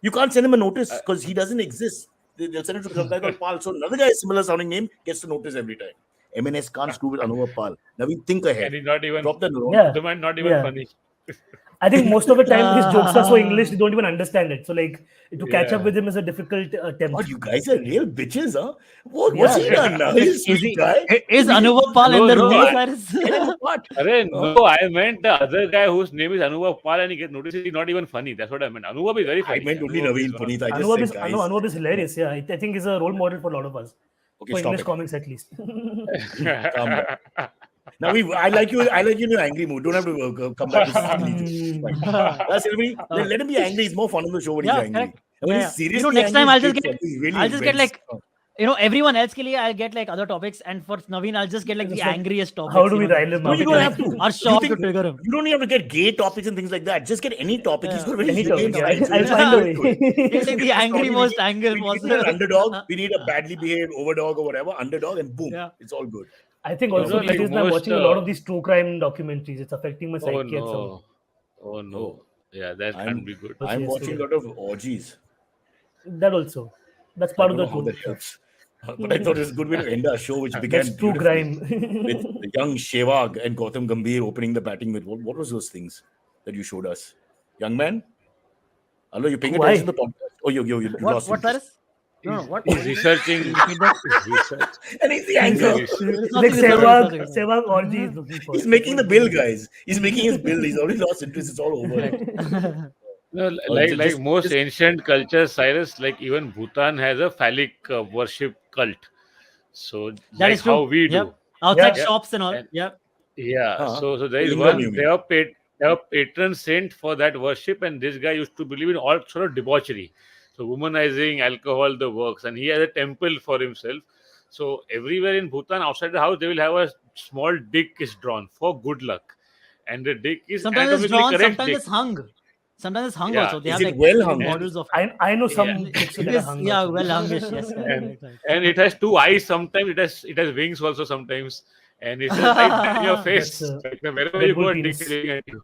you can't send him a notice because he doesn't exist. They'll send it to some guy called Pal. So another guy, similar sounding name, gets the notice every time. MNS can't screw with Anubhav Pal. Naveen, think ahead. And he's not even Drop the Noronha. Yeah. the man not even Yeah. funny. I think most of the time his jokes are so English, they don't even understand it. So, like, to catch up Yeah. with him is a difficult attempt. God, you guys are real bitches, huh? What's he done now? He's a Is sweet guy. Is Anubhav Pal in No, the no, room, I- Cyrus? Get him apart. Arey, no, I meant the other guy whose name is Anubhav Pal and he gets noticed he's not even funny. That's what I meant. Anubhav is very I funny. meant only Anubhav Naveen, is one of- Punit. I just Anubhav said is, guys. Anubhav is hilarious. Yeah, I think he's a role model for a lot of us. Okay, For stop English it. comics, at least. Calm down. Now I like you in your angry mood. Don't have to come back to silly. Silverie, let him be angry. It's more fun on the show when Yeah, he's angry. correct. And when Yeah, he's yeah. seriously Next angry, time I'll it's just good get, fun. He really I'll just get vents. like, everyone else ke liye, I'll get like other topics, and for Naveen, I'll just get like the Just like, angriest topics. how do we rile him No, up? you don't have to. Are You sure to think- trigger him. You don't even have to get gay topics and things like that. Just get any topic. He's got very Any hilarious topic, yeah. lines. I'll Just find go a way. into it. It's like the angry We most need- angle we need possible. an underdog. We need a badly behaved overdog or whatever. Underdog and boom, Yeah. it's all good. I think You also know, these like days I'm most, watching a lot of these true crime documentaries. It's affecting my Oh psyche and so. no. Oh no. Yeah, that I'm- can't be good. I'm Yes, watching a yes. lot of orgies. That also. That's I part of don't the know how truth. that helps. But I thought it was a good way to end our show, which began That's true beautifully crime. with the young Shevag and Gautam Gambhir opening the batting with what was those things that you showed us? Young man? Hello, you paying Why? attention to the podcast? Oh, you What? lost What, interest. Cyrus? No, what? He's researching. Research. And he's the anchor. It's like nothing, it's Sehwag, nothing. Sehwag orgy is looking for. He's making the bill, guys. He's making his bill. He's already lost interest. It's all over. No, Oh, like just- most just- ancient cultures, Cyrus, like even Bhutan has a phallic worship cult. So That like is true. how we do. Yep. Outside Yeah. shops and all. And- Yeah. Yeah. Uh-huh. So there is Lingam, one. you mean. They have patron saint for that worship, and this guy used to believe in all sort of debauchery. So womanizing, alcohol, the works, and he has a temple for himself. So everywhere in Bhutan, outside the house, they will have a small dick is drawn for good luck, and the dick is Sometimes it's anatomically drawn, correct sometimes dick. it's hung. Sometimes it's hung Yeah. also. They Is have it like well different hung? models of I know some Yeah. chicks it that are is, hung yeah, also. well hung. Yes, yes. And- Right. And it has two eyes. Sometimes it has wings also. Sometimes, and it's just right in your face. That's, Like, wherever Red you Bull go, a dick penis. is looking at you.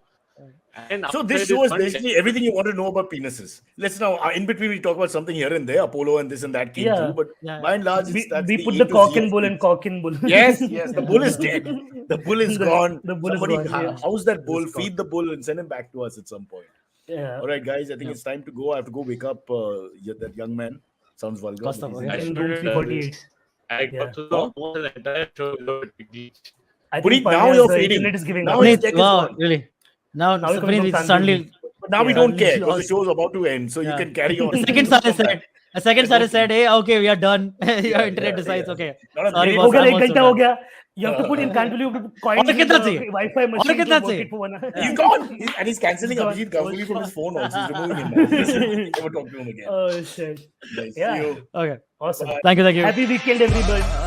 And So outside this is show is fun. basically everything you want to know about penises. Let's now, in between, we talk about something here and there, Apollo and this and that came Yeah. through. But Yeah. by and large, We, that's we put E the to cock Z in of bull and things. cock in bull. Yes, the bull is dead. The bull is gone. The bull is Somebody gone, yeah. house that bull, It's gone. feed the bull, and send him back to us at some point. Yeah. All right, guys, I think it's time to go. I have to go wake up that young man. Sounds vulgar. Costa, but he's yeah. in In bed. room 348. I Yeah. got to know almost the entire show without a glitch. I Punit, think now Panya's, you're the fading. internet is giving Now up. it's- Punit, tech is wow, gone. really? Now, Now you're Punit, coming from suddenly, But now we Yeah. don't care because Lost. the show is about to end, so you Yeah. can carry on. the second Cyrus said, A second Cyrus said, "Hey, okay, we are done." Your internet decides, okay. Not a Sorry, great boss, हो गया, I'm एक also घंटा हो done. गया. You have to put in can't believe coins और in कितना the चाहिए? Wi-Fi और machine कितना to work चाहिए? it for 1 hour. He's gone. And he's cancelling Gone. Abhijit Oh, Ganguly from his shit. phone also. He's removing him now. Never talk to him again. Oh shit. Nice. Yeah. See you. Okay. Awesome. Thank you. Happy weekend, everybody.